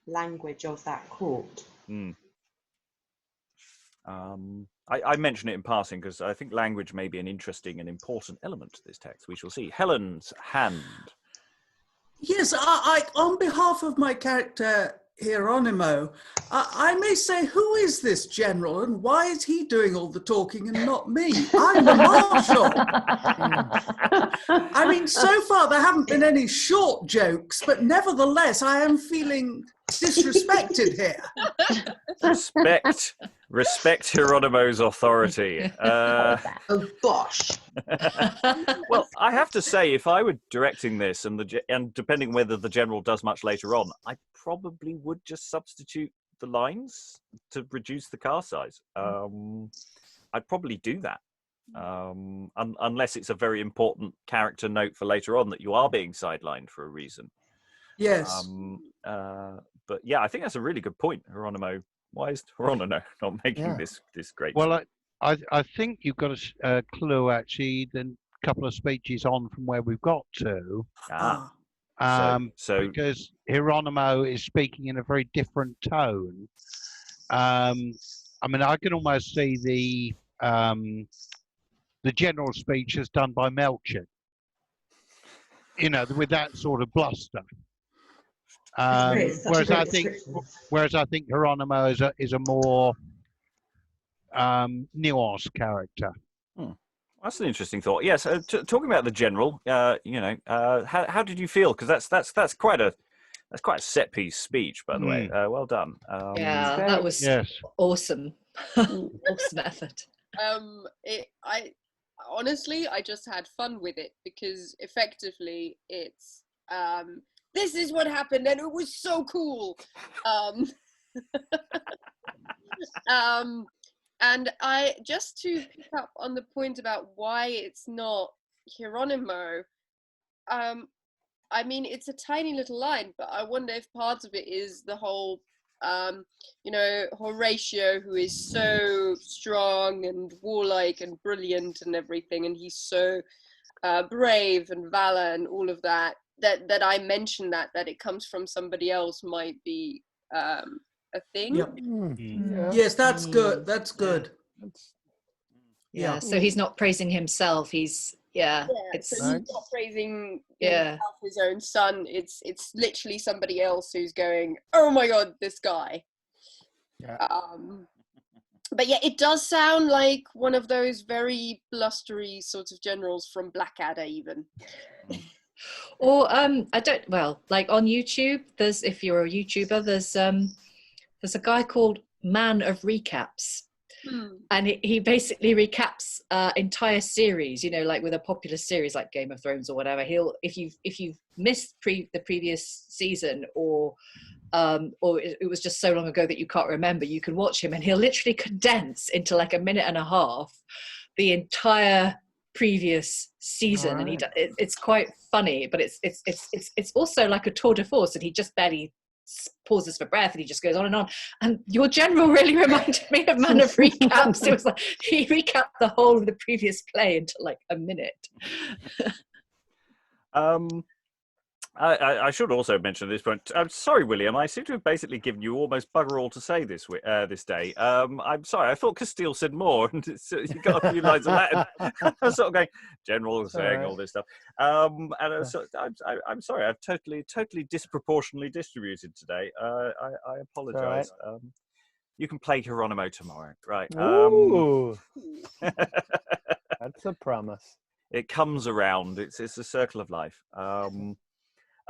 Speaker 6: language of that court.
Speaker 1: I mention it in passing because I think language may be an interesting and important element to this text. We shall see. Helen's hand.
Speaker 7: Yes, I on behalf of my character Heironimo, I may say, who is this general and why is he doing all the talking and not me? I'm the marshal. I mean, so far there haven't been any short jokes, but nevertheless, I am feeling disrespected here.
Speaker 1: Respect Heironimo's authority.
Speaker 6: Oh gosh.
Speaker 1: Well, I have to say, if I were directing this, and depending whether the general does much later on, I probably would just substitute the lines to reduce the car size. I'd probably do that, unless it's a very important character note for later on that you are being sidelined for a reason.
Speaker 7: Yes.
Speaker 1: But yeah, I think that's a really good point, Heironimo. Why is Heironimo not making this great?
Speaker 2: Well, I think you've got a clue actually. Then a couple of speeches on from where we've got to. Because Heironimo is speaking in a very different tone. I mean, I can almost see the general speech as done by Melchett. You know, with that sort of bluster.
Speaker 6: It's such a
Speaker 2: Whereas I
Speaker 6: great
Speaker 2: think,
Speaker 6: description.
Speaker 2: Heironimo is a more nuanced character.
Speaker 1: That's an interesting thought. Yes, talking about the general, how did you feel? Because that's quite a set piece speech, by the way. Well done.
Speaker 3: Yeah, that was awesome. Awesome effort.
Speaker 9: Honestly, I just had fun with it because effectively it's this is what happened and it was so cool. And I just to pick up on the point about why it's not Heironimo, I mean it's a tiny little line, but I wonder if part of it is the whole Horatio, who is so strong and warlike and brilliant and everything, and he's so brave and valor and all of that I mentioned that it comes from somebody else might be a thing.
Speaker 7: Yep. Yes, that's good. That's good.
Speaker 3: Yeah. So he's not praising himself. He's
Speaker 9: so he's not praising himself, his own son. It's literally somebody else who's going, oh my god, this guy. But yeah, it does sound like one of those very blustery sort of generals from Blackadder even.
Speaker 3: Or like on YouTube, if you're a YouTuber, there's a guy called Man of Recaps. And he basically recaps entire series, like with a popular series like Game of Thrones or whatever. If you've missed the previous season or it was just so long ago that you can't remember, you can watch him and he'll literally condense into like a minute and a half the entire previous season. Right. And it's quite funny, but it's also like a tour de force, and he just barely pauses for breath and he just goes on. And your general really reminded me of Man of Recaps. It was like he recapped the whole of the previous play into like a minute.
Speaker 1: I should also mention at this point, I'm sorry, William, I seem to have basically given you almost bugger all to say this day. I'm sorry, I thought Castile said more, and you got a few lines of Latin. I'm sort of going, General saying all this stuff. I'm sorry, I've totally disproportionately distributed today. I apologise. Right. You can play Heironimo tomorrow, right?
Speaker 4: Ooh. That's a promise.
Speaker 1: It comes around. It's a circle of life.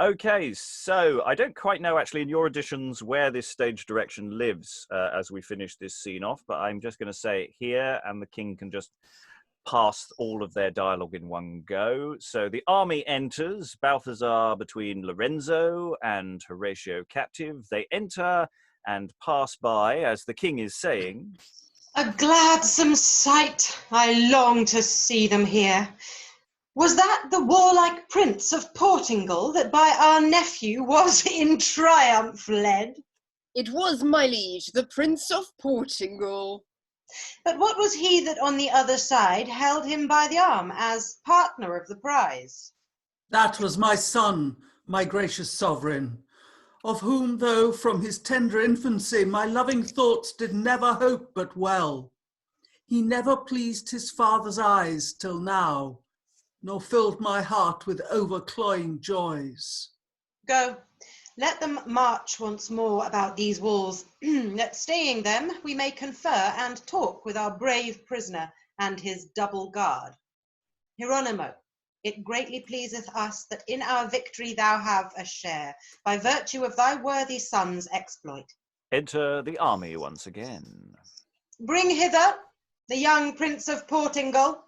Speaker 1: Okay, so I don't quite know actually in your editions where this stage direction lives as we finish this scene off, but I'm just going to say it here and the king can just pass all of their dialogue in one go. So the army enters, Baltazar between Lorenzo and Horatio captive. They enter and pass by as the king is saying,
Speaker 6: "A gladsome sight, I long to see them here. Was that the warlike Prince of Portingal that by our nephew was in triumph led?"
Speaker 9: "It was, my liege, the Prince of Portingal."
Speaker 6: "But what was he that on the other side held him by the arm as partner of the prize?"
Speaker 7: "That was my son, my gracious sovereign, of whom, though from his tender infancy my loving thoughts did never hope but well, he never pleased his father's eyes till now, nor filled my heart with overcloying joys."
Speaker 6: "Go, let them march once more about these walls, that staying them we may confer and talk with our brave prisoner and his double guard. Heironimo, it greatly pleaseth us that in our victory thou have a share, by virtue of thy worthy son's exploit."
Speaker 1: Enter the army once again.
Speaker 6: "Bring hither the young Prince of Portingal.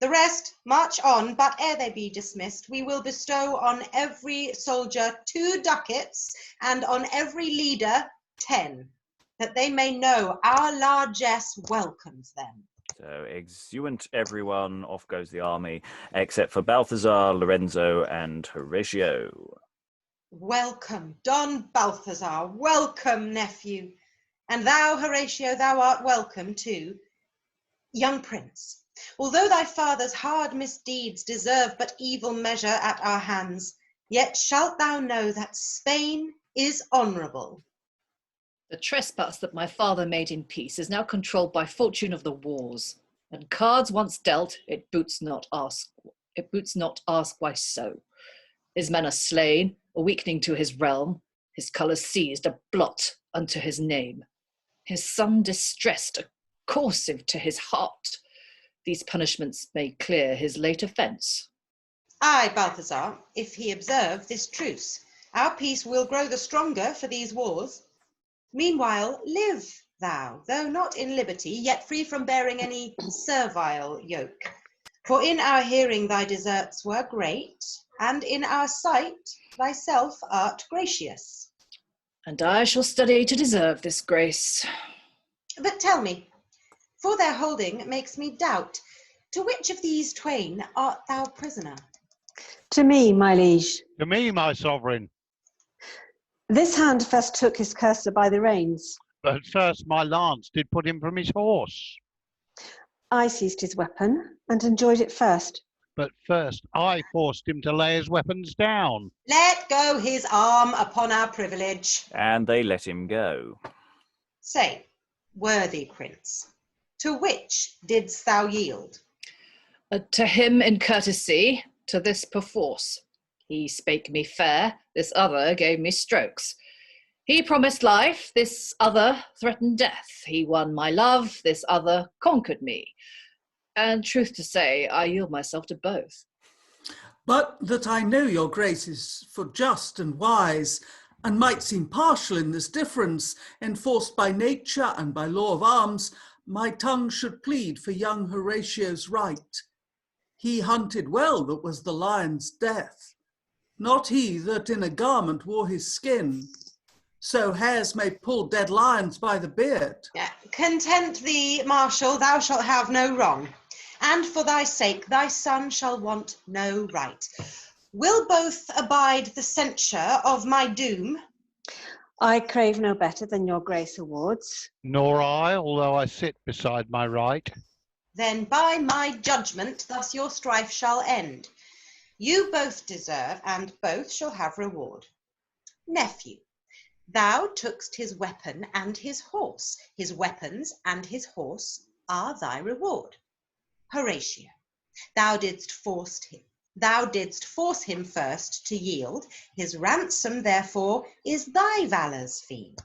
Speaker 6: The rest march on, but ere they be dismissed, we will bestow on every soldier 2 ducats, and on every leader 10, that they may know our largesse welcomes them."
Speaker 1: So exeunt everyone, off goes the army, except for Baltazar, Lorenzo, and Horatio.
Speaker 6: "Welcome, Don Balthazar, welcome, nephew. And thou, Horatio, thou art welcome too. Young prince, although thy father's hard misdeeds deserve but evil measure at our hands, yet shalt thou know that Spain is honourable.
Speaker 3: The trespass that my father made in peace is now controlled by fortune of the wars, and cards once dealt, it boots not ask why so. His men are slain, a weakening to his realm, his colours seized a blot unto his name, his son distressed a corsive to his heart. These punishments may clear his late offence.
Speaker 6: Aye, Balthazar, if he observe this truce, our peace will grow the stronger for these wars. Meanwhile, live thou, though not in liberty, yet free from bearing any servile yoke. For in our hearing thy deserts were great, and in our sight thyself art gracious.
Speaker 3: And I shall study to deserve this grace.
Speaker 6: But tell me, for their holding makes me doubt, to which of these twain art thou prisoner?
Speaker 5: To me, my liege.
Speaker 2: To me, my sovereign.
Speaker 5: This hand first took his cursor by the reins.
Speaker 2: But first my lance did put him from his horse.
Speaker 5: I seized his weapon and enjoyed it first.
Speaker 2: But first I forced him to lay his weapons down.
Speaker 6: Let go his arm upon our privilege.
Speaker 1: And they let him go.
Speaker 6: Say, worthy prince, to which didst thou yield?
Speaker 3: To him in courtesy, to this perforce. He spake me fair, this other gave me strokes. He promised life, this other threatened death. He won my love, this other conquered me. And truth to say, I yield myself to both.
Speaker 7: But that I know your grace is for just and wise, and might seem partial in this difference, enforced by nature and by law of arms, my tongue should plead for young Horatio's right. He hunted well that was the lion's death, not he that in a garment wore his skin. So hares may pull dead lions by the beard.
Speaker 6: Content thee, Marshal, thou shalt have no wrong, and for thy sake thy son shall want no right. Will both abide the censure of my doom?
Speaker 5: I crave no better than your grace awards.
Speaker 2: Nor I, although I sit beside my right.
Speaker 6: Then by my judgment thus your strife shall end. You both deserve, and both shall have reward. Nephew, thou tookst his weapon and his horse. His weapons and his horse are thy reward. Horatio, thou didst force him first to yield. His ransom, therefore, is thy valour's fee.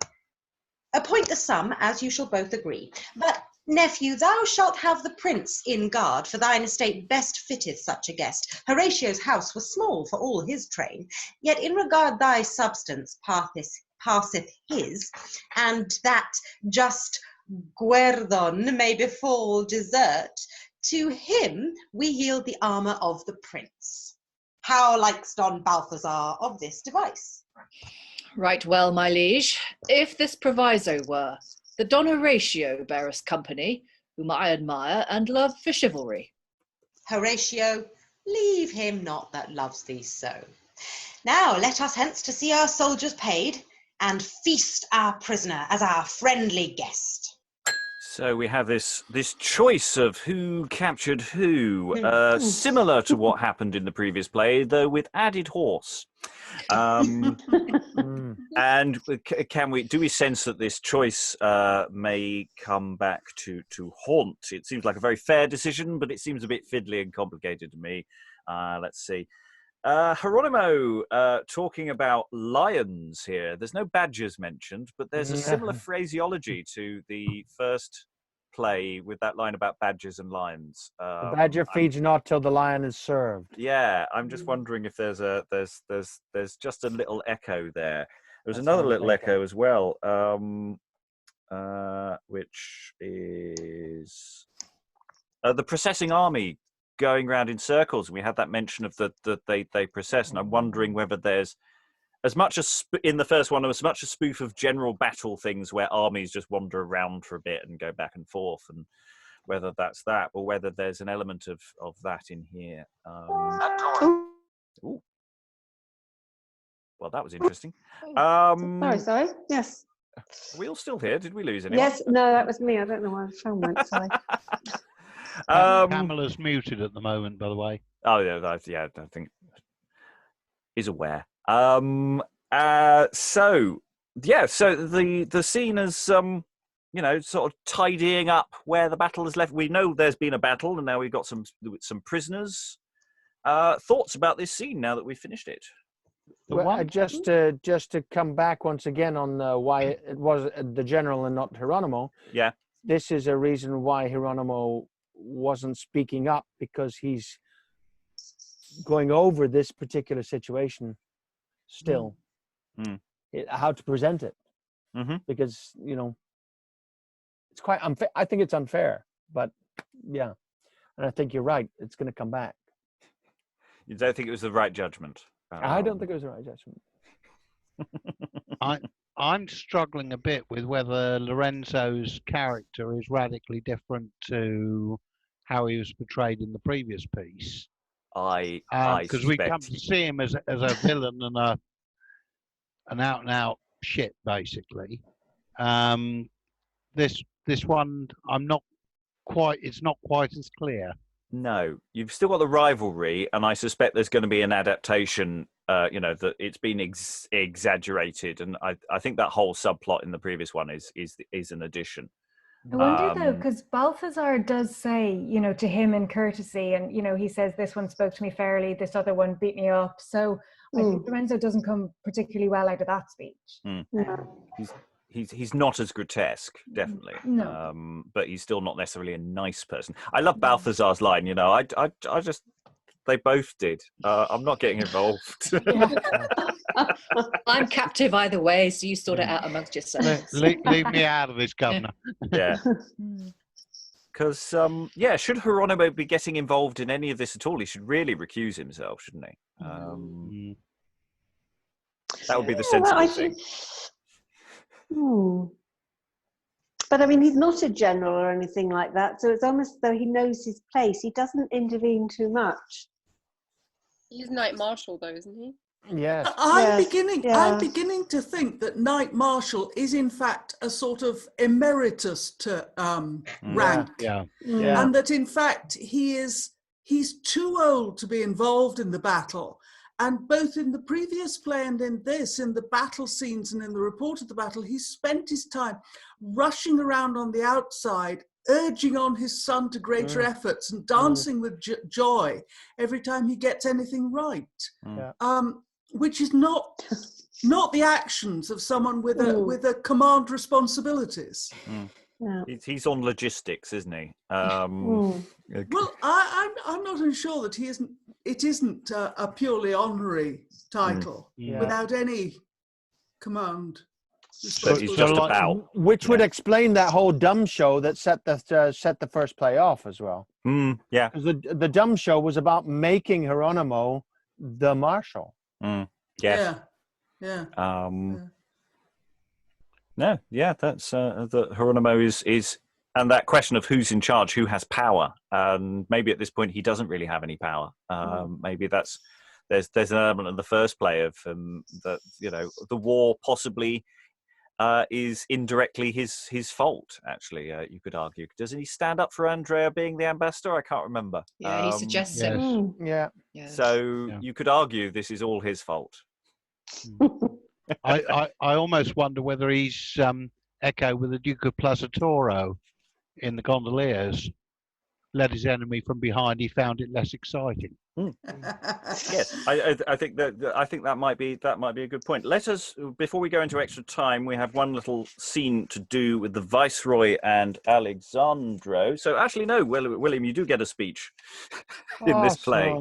Speaker 6: Appoint the sum as you shall both agree. But, nephew, thou shalt have the prince in guard, for thine estate best fitteth such a guest. Horatio's house was small for all his train, yet in regard thy substance passeth his, and that just guerdon may befall desert. To him we yield the armour of the prince. How likes Don Balthazar of this device?
Speaker 3: Right well, my liege. If this proviso were, the Don Horatio bear us company, whom I admire and love for chivalry.
Speaker 6: Horatio, leave him not that loves thee so. Now let us hence to see our soldiers paid, and feast our prisoner as our friendly guest.
Speaker 1: So we have this choice of who captured who, similar to what happened in the previous play, though with added horse. And do we sense that this choice may come back to haunt? It seems like a very fair decision, but it seems a bit fiddly and complicated to me. Let's see. Heironimo talking about lions here. There's no badgers mentioned, but there's a similar phraseology to the first play with that line about badgers and lions.
Speaker 4: The badger feeds not till the lion is served.
Speaker 1: Yeah, I'm just wondering if there's just a little echo there. There's
Speaker 4: That's
Speaker 1: another
Speaker 4: what I'm
Speaker 1: little
Speaker 4: thinking.
Speaker 1: echo as well, which is the processing army going around in circles. And we had that mention of that they process, and I'm wondering whether there's as much as in the first one, as much a spoof of general battle things where armies just wander around for a bit and go back and forth, and whether that's that, or whether there's an element of that in here. Ooh. Well, that was interesting.
Speaker 5: Sorry. Yes.
Speaker 1: Are we all still here? Did we lose anyone?
Speaker 5: Yes. No, that was me. I don't know why the phone went. Sorry.
Speaker 2: Pamela's muted at the moment, by the way.
Speaker 1: Oh yeah, I think is aware. So the scene is sort of tidying up where the battle is left. We know there's been a battle, and now we've got some prisoners. Thoughts about this scene now that we've finished it?
Speaker 4: Just to come back once again on why it was the general and not Heironimo.
Speaker 1: Yeah.
Speaker 4: This is a reason why Heironimo wasn't speaking up, because he's going over this particular situation still. How to present it. Because, you know, it's quite unfair. I think it's unfair, but yeah. And I think you're right. It's going to come back.
Speaker 1: You don't think it was the right judgment?
Speaker 4: I don't think it was the right judgment.
Speaker 2: I'm struggling a bit with whether Lorenzo's character is radically different to how he was portrayed in the previous piece.
Speaker 1: Because
Speaker 2: we come to see him as a villain and an out and out shit, basically. This one, it's not quite as clear.
Speaker 1: No, you've still got the rivalry, and I suspect there's going to be an adaptation. You know, that it's been exaggerated, and I think that whole subplot in the previous one is an addition.
Speaker 8: I wonder though, because Balthazar does say, you know, to him in courtesy, and you know, he says this one spoke to me fairly, this other one beat me up. So I think Lorenzo doesn't come particularly well out of that speech.
Speaker 1: He's not as grotesque, definitely.
Speaker 8: No.
Speaker 1: But he's still not necessarily a nice person. I love Balthazar's line. You know, I just they both did. I'm not getting involved.
Speaker 3: I'm captive either way, so you sort it out amongst yourselves.
Speaker 2: Leave me out of this, Governor.
Speaker 1: Yeah. Because, should Heironimo be getting involved in any of this at all? He should really recuse himself, shouldn't he? That would be the sensible thing.
Speaker 5: But I mean, he's not a general or anything like that, so it's almost as though he knows his place. He doesn't intervene too much.
Speaker 9: He's Knight Marshal, though, isn't he?
Speaker 4: Yes.
Speaker 7: I'm beginning to think that Knight Marshal is in fact a sort of emeritus to rank, and that in fact he's too old to be involved in the battle. And both in the previous play and in this, in the battle scenes and in the report of the battle, he spent his time rushing around on the outside, urging on his son to greater efforts and dancing with joy every time he gets anything right, which is not the actions of someone with a command responsibilities.
Speaker 1: He's on logistics, isn't he?
Speaker 7: Well, I'm not unsure that it isn't a purely honorary title without any command.
Speaker 1: But he's just about.
Speaker 4: Which would explain that whole dumb show that set the first play off as well.
Speaker 1: Yeah.
Speaker 4: Because the dumb show was about making Heironimo the marshal.
Speaker 1: Yes.
Speaker 7: Yeah.
Speaker 1: No, yeah, that's the Heironimo is, and that question of who's in charge, who has power, and maybe at this point he doesn't really have any power. Maybe there's an element in the first play of that, you know, the war possibly is indirectly his fault. Actually, you could argue. Doesn't he stand up for Andrea being the ambassador? I can't remember.
Speaker 3: Yeah, he suggests it.
Speaker 4: Yeah.
Speaker 1: So you could argue this is all his fault.
Speaker 2: I almost wonder whether he's echo with the Duke of Placatoro in the Gondoliers. Led his enemy from behind. He found it less exciting.
Speaker 1: Yes, I think that might be a good point. Let us, before we go into extra time, we have one little scene to do with the Viceroy and Alexandro. So actually, no, William, you do get a speech in this play.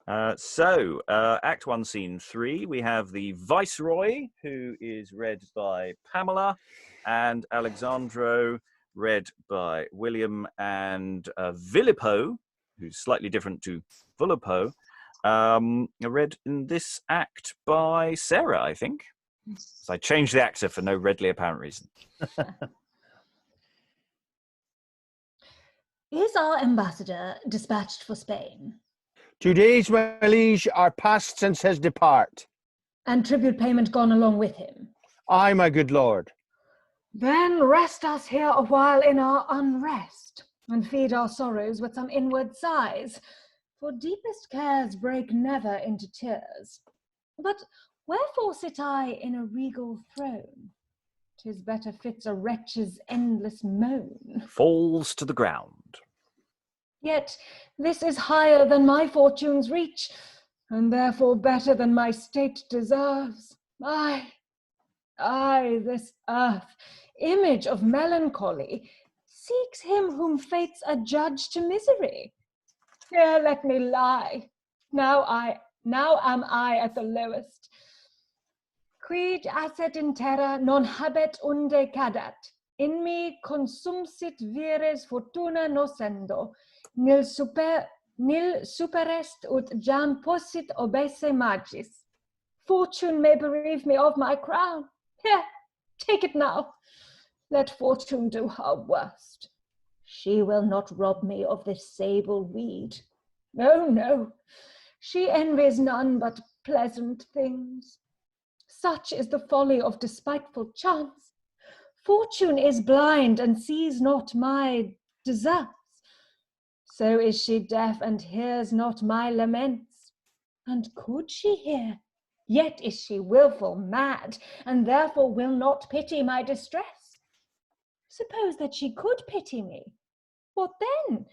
Speaker 1: Act 1, Scene 3, we have the Viceroy, who is read by Pamela, and Alexandro, read by William, and Villupo, who's slightly different to Vollupo, read in this act by Sarah, I think. So I changed the actor for no readily apparent reason.
Speaker 8: Is our ambassador dispatched for Spain?
Speaker 4: 2 days, my liege, are past since his depart.
Speaker 8: And tribute payment gone along with him?
Speaker 4: Aye, my good lord.
Speaker 8: Then rest us here a while in our unrest, and feed our sorrows with some inward sighs, for deepest cares break never into tears. But wherefore sit I in a regal throne? 'Tis better fits a wretch's endless moan.
Speaker 1: Falls to the ground.
Speaker 8: Yet this is higher than my fortune's reach, and therefore better than my state deserves. This earth, image of melancholy, seeks him whom fates adjudge to misery. Here let me lie. Now am I at the lowest. Quid asset in terra non habet unde cadat. In me consumsit vires fortuna nocendo. Nil superest ut jam possit obesse magis. Fortune may bereave me of my crown. Here, take it now. Let fortune do her worst. She will not rob me of this sable weed. No, no, she envies none but pleasant things. Such is the folly of despiteful chance. Fortune is blind and sees not my deserts. So is she deaf and hears not my laments. And could she hear, yet is she wilful mad, and therefore will not pity my distress. Suppose that she could pity me, what then?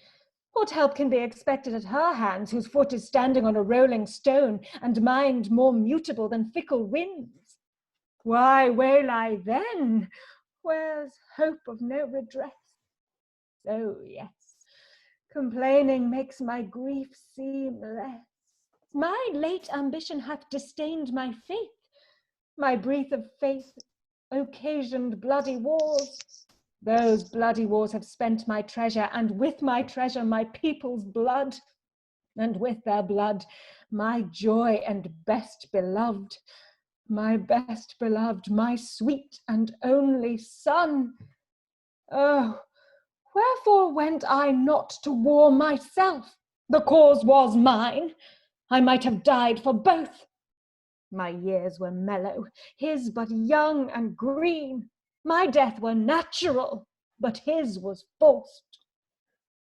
Speaker 8: What help can be expected at her hands, whose foot is standing on a rolling stone, and mind more mutable than fickle winds? Why wail I then? Where's hope of no redress? Oh yes, complaining makes my grief seem less. My late ambition hath disdained my faith. My breath of faith occasioned bloody wars. Those bloody wars have spent my treasure, and with my treasure my people's blood, and with their blood my joy and best beloved, my sweet and only son. Oh, wherefore went I not to war myself? The cause was mine. I might have died for both. My years were mellow, his but young and green. My death were natural, but his was forced.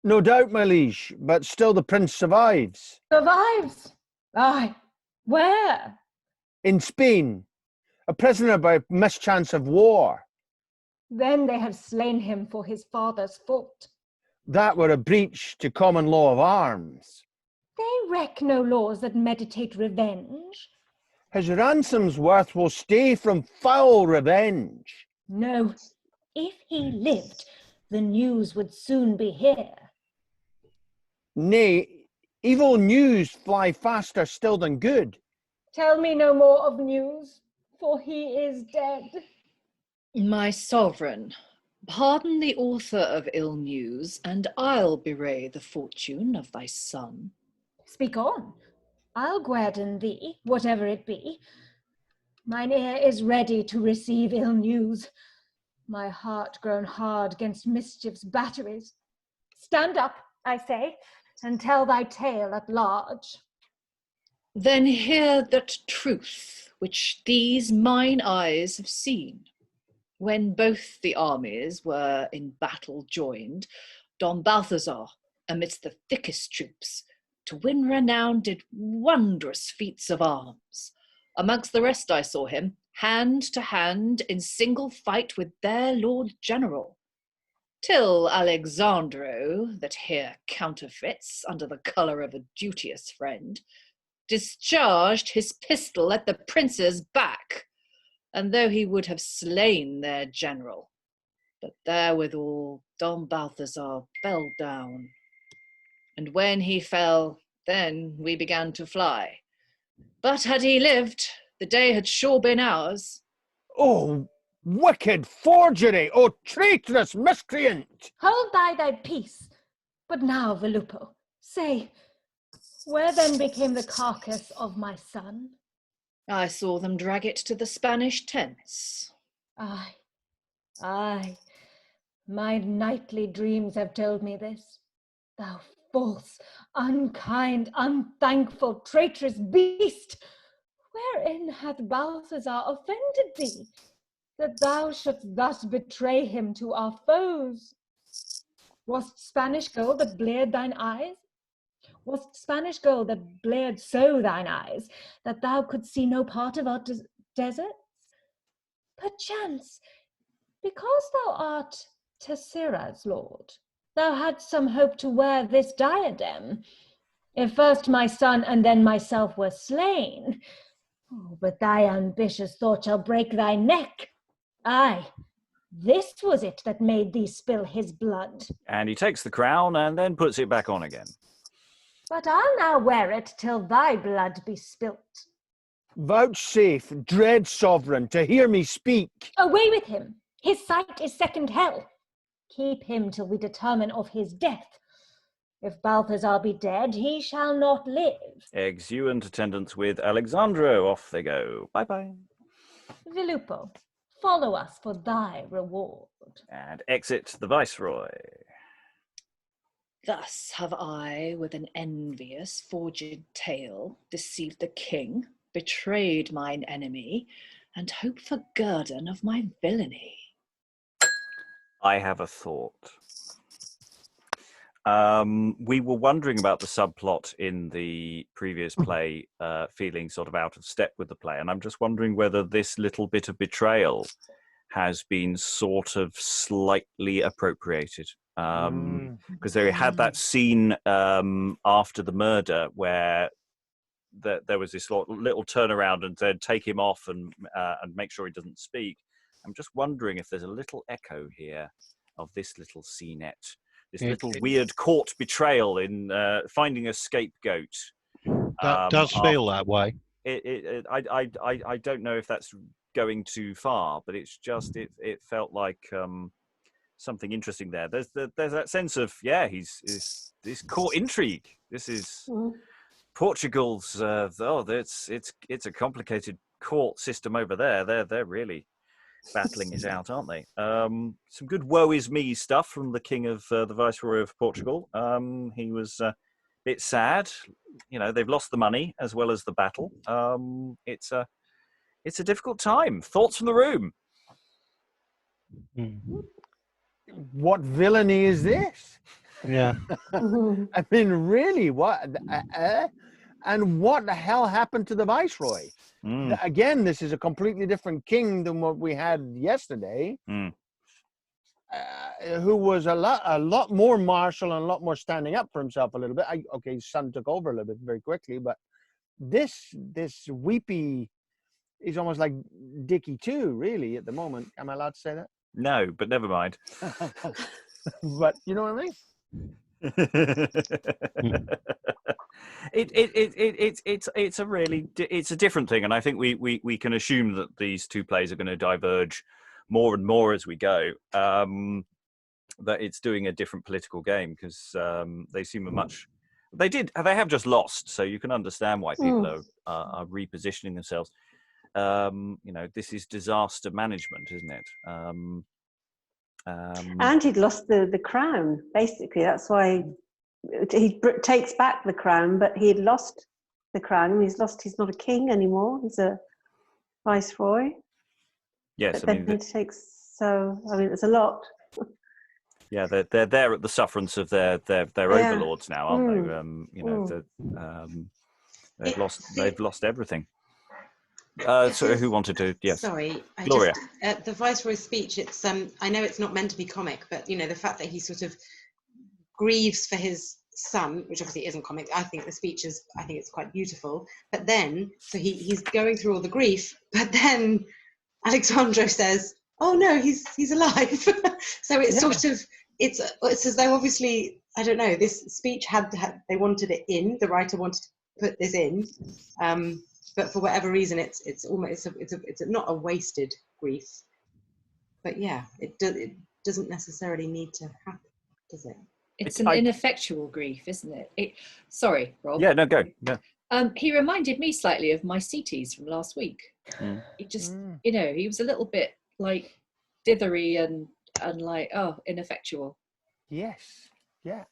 Speaker 4: No doubt, my liege, but still the prince survives.
Speaker 8: Survives? Aye, where?
Speaker 4: In Spain, a prisoner by mischance of war.
Speaker 8: Then they have slain him for his father's fault.
Speaker 4: That were a breach to common law of arms.
Speaker 8: They reck no laws that meditate revenge.
Speaker 4: His ransom's worth will stay from foul revenge.
Speaker 8: No, if he lived, the news would soon be here.
Speaker 4: Nay, evil news fly faster still than good.
Speaker 8: Tell me no more of news, for he is dead.
Speaker 3: My sovereign, pardon the author of ill news, and I'll bewray the fortune of thy son.
Speaker 8: Speak on. I'll guerdon thee, whatever it be. Mine ear is ready to receive ill news. My heart grown hard 'gainst mischief's batteries. Stand up, I say, and tell thy tale at large.
Speaker 3: Then hear that truth which these mine eyes have seen. When both the armies were in battle joined, Don Balthazar, amidst the thickest troops, to win renown did wondrous feats of arms. Amongst the rest I saw him, hand to hand, in single fight with their Lord General. Till Alexandro, that here counterfeits under the colour of a duteous friend, discharged his pistol at the prince's back, and though he would have slain their general, but therewithal Don Balthazar fell down. And when he fell, then we began to fly. But had he lived, the day had sure been ours.
Speaker 4: Oh, wicked forgery! Oh, traitorous miscreant!
Speaker 8: Hold thy peace. But now, Vollupo, say, where then became the carcass of my son?
Speaker 3: I saw them drag it to the Spanish tents.
Speaker 8: Aye, aye, my nightly dreams have told me this. Thou false, unkind, unthankful, traitorous beast! Wherein hath Balthazar offended thee, that thou shouldst thus betray him to our foes? Was't Spanish gold that bleared thine eyes? Was't Spanish gold that bleared so thine eyes, that thou couldst see no part of our deserts? Perchance, because thou art Tessira's lord, thou hadst some hope to wear this diadem. If first my son and then myself were slain, oh, but thy ambitious thought shall break thy neck. Aye, this was it that made thee spill his blood.
Speaker 1: And he takes the crown and then puts it back on again.
Speaker 8: But I'll now wear it till thy blood be spilt.
Speaker 4: Vouchsafe, dread sovereign, to hear me speak.
Speaker 8: Away with him. His sight is second hell. Keep him till we determine of his death. If Balthazar be dead, he shall not live.
Speaker 1: Exeunt attendants with Alexandro. Off they go. Bye-bye.
Speaker 8: Villupo, follow us for thy reward.
Speaker 1: And exit the Viceroy.
Speaker 3: Thus have I, with an envious forged tale, deceived the king, betrayed mine enemy, and hope for guerdon of my villainy.
Speaker 1: I have a thought. We were wondering about the subplot in the previous play feeling sort of out of step with the play, and I'm just wondering whether this little bit of betrayal has been sort of slightly appropriated. Because they had that scene after the murder where there was this little turnaround and said, take him off and make sure he doesn't speak. I'm just wondering if there's a little echo here of this little scenette. This little weird court betrayal in finding a scapegoat.
Speaker 2: That does feel that way.
Speaker 1: I don't know if that's going too far, but it's just it felt like something interesting there. There's that sense of he's this court intrigue. This is Portugal's. It's a complicated court system over there. They're really battling it out, aren't they? Some good woe is me stuff from the King of the Viceroy of Portugal. He was a bit sad. You know, they've lost the money as well as the battle. It's a difficult time. Thoughts from the room?
Speaker 4: What villainy is this?
Speaker 2: Yeah.
Speaker 4: I mean, really, what? And what the hell happened to the Viceroy? Again, this is a completely different king than what we had yesterday, who was a lot more martial and a lot more standing up for himself a little bit. His son took over a little bit very quickly, but this weepy is almost like Dickie too, really, at the moment. Am I allowed to say that?
Speaker 1: No, but never mind.
Speaker 4: But you know what I mean?
Speaker 1: It's a different thing, and I think we can assume that these two plays are going to diverge more and more as we go. That it's doing a different political game because they seem they have just lost, so you can understand why people are repositioning themselves. This is disaster management, isn't it?
Speaker 5: And he'd lost the crown, basically. That's why he takes back the crown, but he had lost the crown. He's not a king anymore. He's a viceroy.
Speaker 1: Yes,
Speaker 5: but there's a lot.
Speaker 1: Yeah, they're there at the sufferance of their overlords now, aren't they? They've lost everything. So who wanted to? Yes.
Speaker 6: Sorry,
Speaker 1: Gloria.
Speaker 6: The Viceroy's speech. It's I know it's not meant to be comic, but the fact that he sort of grieves for his son, which obviously isn't comic. I think the speech is. I think it's quite beautiful. But then, so he's going through all the grief, but then Alexandro says, "Oh no, he's alive." So it's sort of it's as though obviously I don't know. This speech had they wanted it in. The writer wanted to put this in. But for whatever reason, it's almost it's not a wasted grief, but it doesn't necessarily need to happen, does it?
Speaker 3: It's an ineffectual grief, isn't it? Sorry, Rob.
Speaker 1: Yeah, no, go. Yeah.
Speaker 3: He reminded me slightly of my CTs from last week. He just, he was a little bit like dithery and like ineffectual.
Speaker 4: Yes. Yeah.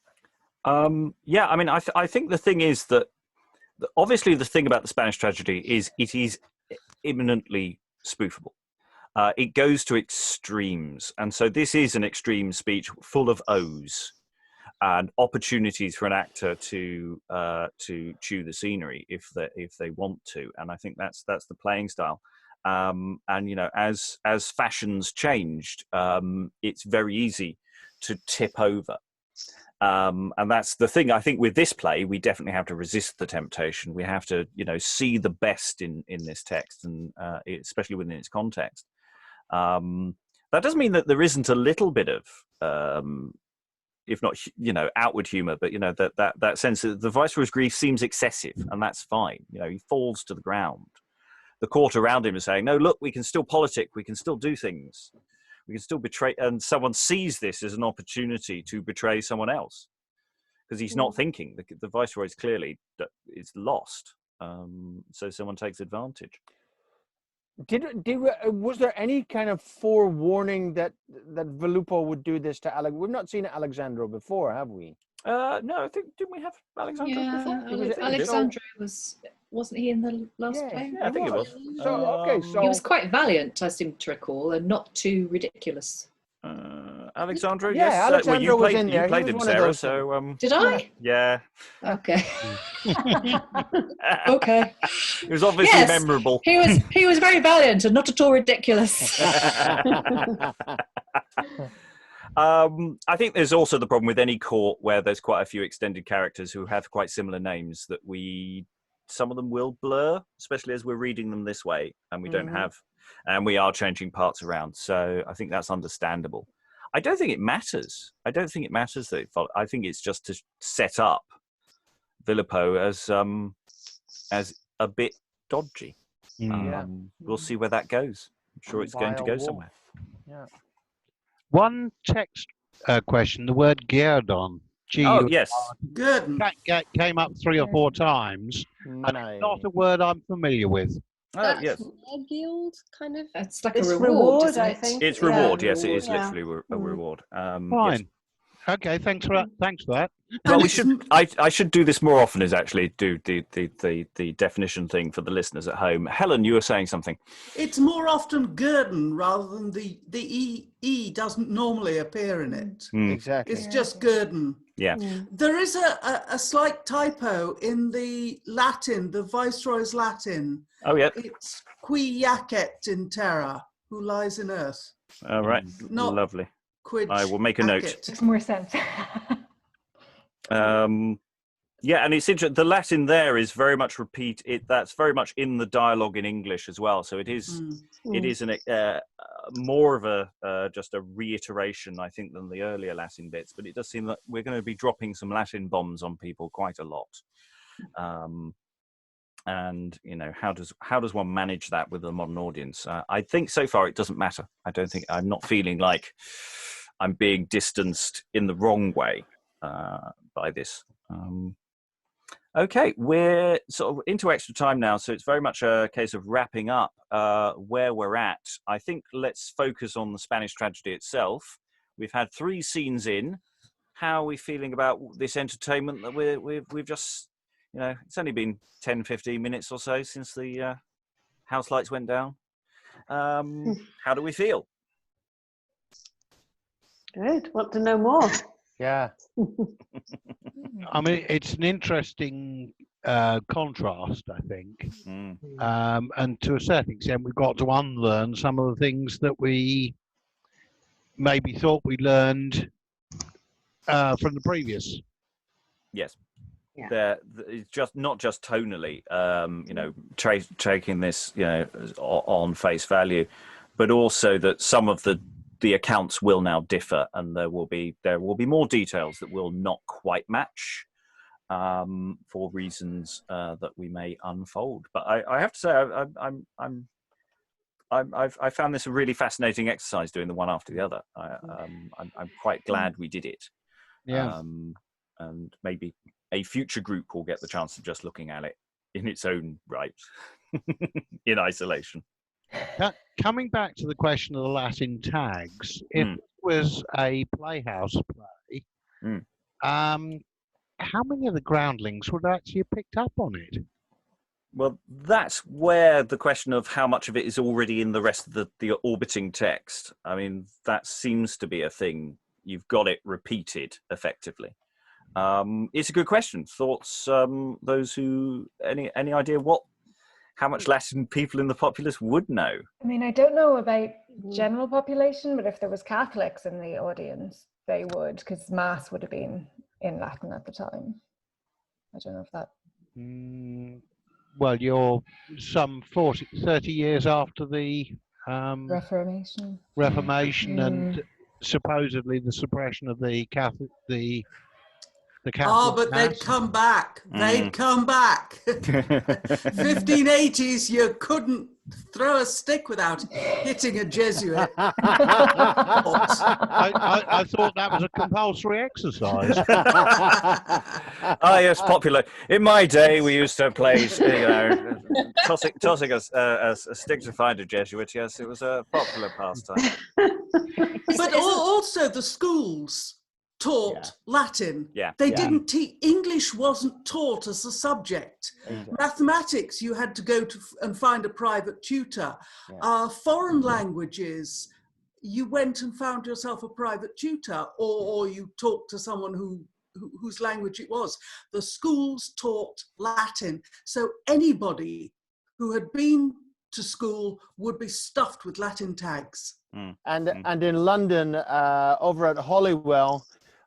Speaker 1: I mean, I think the thing is that. Obviously, the thing about the Spanish tragedy is it is imminently spoofable. It goes to extremes. And so this is an extreme speech full of O's and opportunities for an actor to chew the scenery if they want to. And I think that's the playing style. As fashions changed, it's very easy to tip over. And that's the thing. I think with this play, we definitely have to resist the temptation. We have to, see the best in this text, and especially within its context. That doesn't mean that there isn't a little bit of, if not, outward humour, but that sense that the Viceroy's grief seems excessive, and that's fine. He falls to the ground. The court around him is saying, "No, look, we can still politic. We can still do things. We can still betray," and someone sees this as an opportunity to betray someone else because he's not thinking. The Viceroy is clearly is lost, so someone takes advantage.
Speaker 4: Was there any kind of forewarning that Vollupo would do this to Alex? We've not seen Alexandro before, have we?
Speaker 1: No, I think, didn't we have Alexandro before?
Speaker 3: Alexandro wasn't he in the last play?
Speaker 1: Yeah, I think it was.
Speaker 4: So
Speaker 3: He was quite valiant, I seem to recall, and not too ridiculous.
Speaker 1: Alexandro,
Speaker 4: Yeah,
Speaker 1: yes.
Speaker 4: Alexandro was in there.
Speaker 1: You played him, Sarah. So
Speaker 3: did I?
Speaker 1: Yeah.
Speaker 3: Okay. Okay.
Speaker 1: It was obviously memorable.
Speaker 3: He was very valiant and not at all ridiculous.
Speaker 1: I think there's also the problem with any court where there's quite a few extended characters who have quite similar names that some of them will blur, especially as we're reading them this way, and we don't have, and we are changing parts around. So I think that's understandable. I don't think it matters. I don't think it matters that I think it's just to set up Villupo as a bit dodgy. We'll see where that goes. I'm sure it's going to go somewhere.
Speaker 4: Yeah.
Speaker 2: One text question, the word guerdon.
Speaker 1: Oh, yes.
Speaker 7: Good.
Speaker 2: Came up 3 or 4 times. And it's not a word I'm familiar with.
Speaker 1: Yes.
Speaker 9: Guild, kind of.
Speaker 3: It's like
Speaker 5: It's
Speaker 3: a reward, isn't
Speaker 5: I
Speaker 3: it?
Speaker 5: think.
Speaker 1: It's reward, yes, it is literally a reward.
Speaker 2: Fine.
Speaker 1: Yes.
Speaker 2: Okay, thanks for that.
Speaker 1: Well, we should. I should do this more often. Is actually do the definition thing for the listeners at home. Helen, you were saying something.
Speaker 7: It's more often Gurdon rather than the E doesn't normally appear in it.
Speaker 4: Exactly.
Speaker 7: It's just Gurdon.
Speaker 1: Yeah.
Speaker 7: There is a slight typo in the Latin, the Viceroy's Latin.
Speaker 1: Oh, yeah.
Speaker 7: It's qui jacet in terra, who lies in earth.
Speaker 1: All right.
Speaker 7: Not
Speaker 1: Lovely.
Speaker 7: Quid
Speaker 1: I will make a note.
Speaker 7: jacet.
Speaker 8: Makes more sense.
Speaker 1: Yeah, and it's interesting. The Latin there is very much that's very much in the dialogue in English as well. So it is more of just a reiteration, I think, than the earlier Latin bits. But it does seem that we're going to be dropping some Latin bombs on people quite a lot. And how does one manage that with a modern audience? I think so far it doesn't matter. I'm not feeling like I'm being distanced in the wrong way by this. Okay, we're sort of into extra time now, so it's very much a case of wrapping up where we're at. I think let's focus on the Spanish tragedy itself. We've had 3 scenes in. How are we feeling about this entertainment that we've just, it's only been 10, 15 minutes or so since the house lights went down. How do we feel?
Speaker 5: Good. Want to know more?
Speaker 4: Yeah.
Speaker 2: I mean, it's an interesting contrast, I think. And to a certain extent, we've got to unlearn some of the things that we maybe thought we learned from the previous.
Speaker 1: Yes.
Speaker 5: Yeah.
Speaker 1: It's just not just tonally, taking this, on face value, but also that some of the accounts will now differ, and there will be more details that will not quite match for reasons that we may unfold. But I have to say, I found this a really fascinating exercise, doing the one after the other. I'm quite glad we did it.
Speaker 2: Yeah.
Speaker 1: And maybe a future group will get the chance of just looking at it in its own right, in isolation.
Speaker 2: Coming back to the question of the Latin tags, if it was a playhouse play, how many of the groundlings would actually have picked up on it?
Speaker 1: Well, that's where the question of how much of it is already in the rest of the orbiting text. I mean, that seems to be a thing. You've got it repeated effectively. It's a good question. Thoughts, those who, any idea how much Latin people in the populace would know?
Speaker 8: I mean, I don't know about general population, but if there was Catholics in the audience, they would, because Mass would have been in Latin at the time. I don't know if that...
Speaker 2: Well, you're some 30 years after the
Speaker 8: Reformation.
Speaker 2: Reformation and supposedly the suppression of the Catholic, the Catholic
Speaker 7: Ah, but they'd
Speaker 2: Mass.
Speaker 7: come back. They'd come back. 1580s, you couldn't throw a stick without hitting a Jesuit.
Speaker 2: I thought that was a compulsory exercise.
Speaker 1: Ah, yes, popular. In my day, we used to play, tossing a stick to find a Jesuit. Yes, it was a popular pastime.
Speaker 7: But also the schools taught Latin.
Speaker 1: Yeah.
Speaker 7: They didn't teach, English wasn't taught as a subject. Mathematics, you had to go to and find a private tutor. Foreign languages, you went and found yourself a private tutor, or you talked to someone whose language it was. The schools taught Latin. So anybody who had been to school would be stuffed with Latin tags.
Speaker 4: And in London, over at Holywell,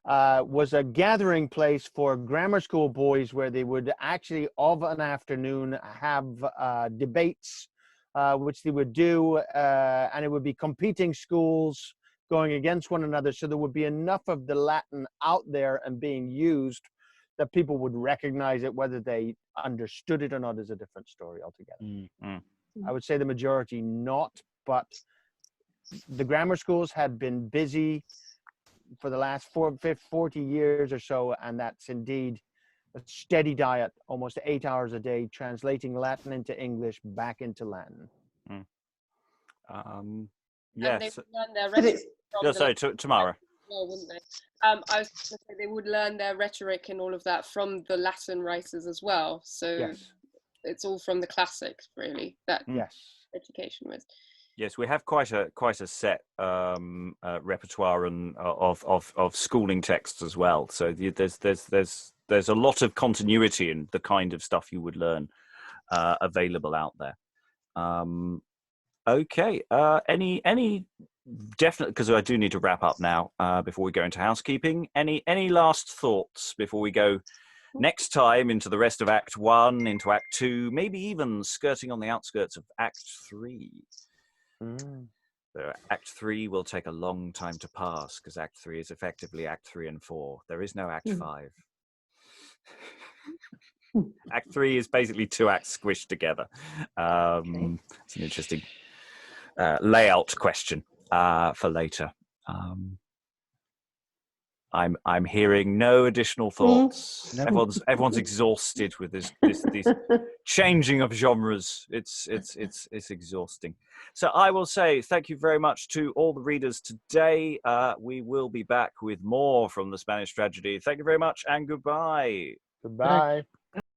Speaker 4: was a gathering place for grammar school boys where they would actually of an afternoon have debates, which they would do, and it would be competing schools going against one another. So there would be enough of the Latin out there and being used that people would recognize it. Whether they understood it or not is a different story altogether. I would say the majority not, but the grammar schools had been busy for the last 40 years or so, and that's indeed a steady diet, almost 8 hours a day, translating Latin into English, back into Latin.
Speaker 1: Yes.
Speaker 9: Sorry,
Speaker 1: Tamara.
Speaker 9: No, wouldn't they? I was going to say they would learn their rhetoric and all of that from the Latin writers as well. So it's all from the classics, really. That education was.
Speaker 1: Yes, we have quite a set repertoire and of schooling texts as well. So there's a lot of continuity in the kind of stuff you would learn available out there. Okay, any definite, because I do need to wrap up now before we go into housekeeping. Any last thoughts before we go next time into the rest of Act 1, into Act 2, maybe even skirting on the outskirts of Act 3? Act 3 will take a long time to pass because Act 3 is effectively Act 3 and 4. There is no Act 5. Act 3 is basically 2 acts squished together. It's an interesting layout question for later. I'm hearing no additional thoughts. Everyone's exhausted with this changing of genres. It's exhausting. So I will say thank you very much to all the readers today. We will be back with more from the Spanish tragedy. Thank you very much and goodbye.
Speaker 4: Goodbye.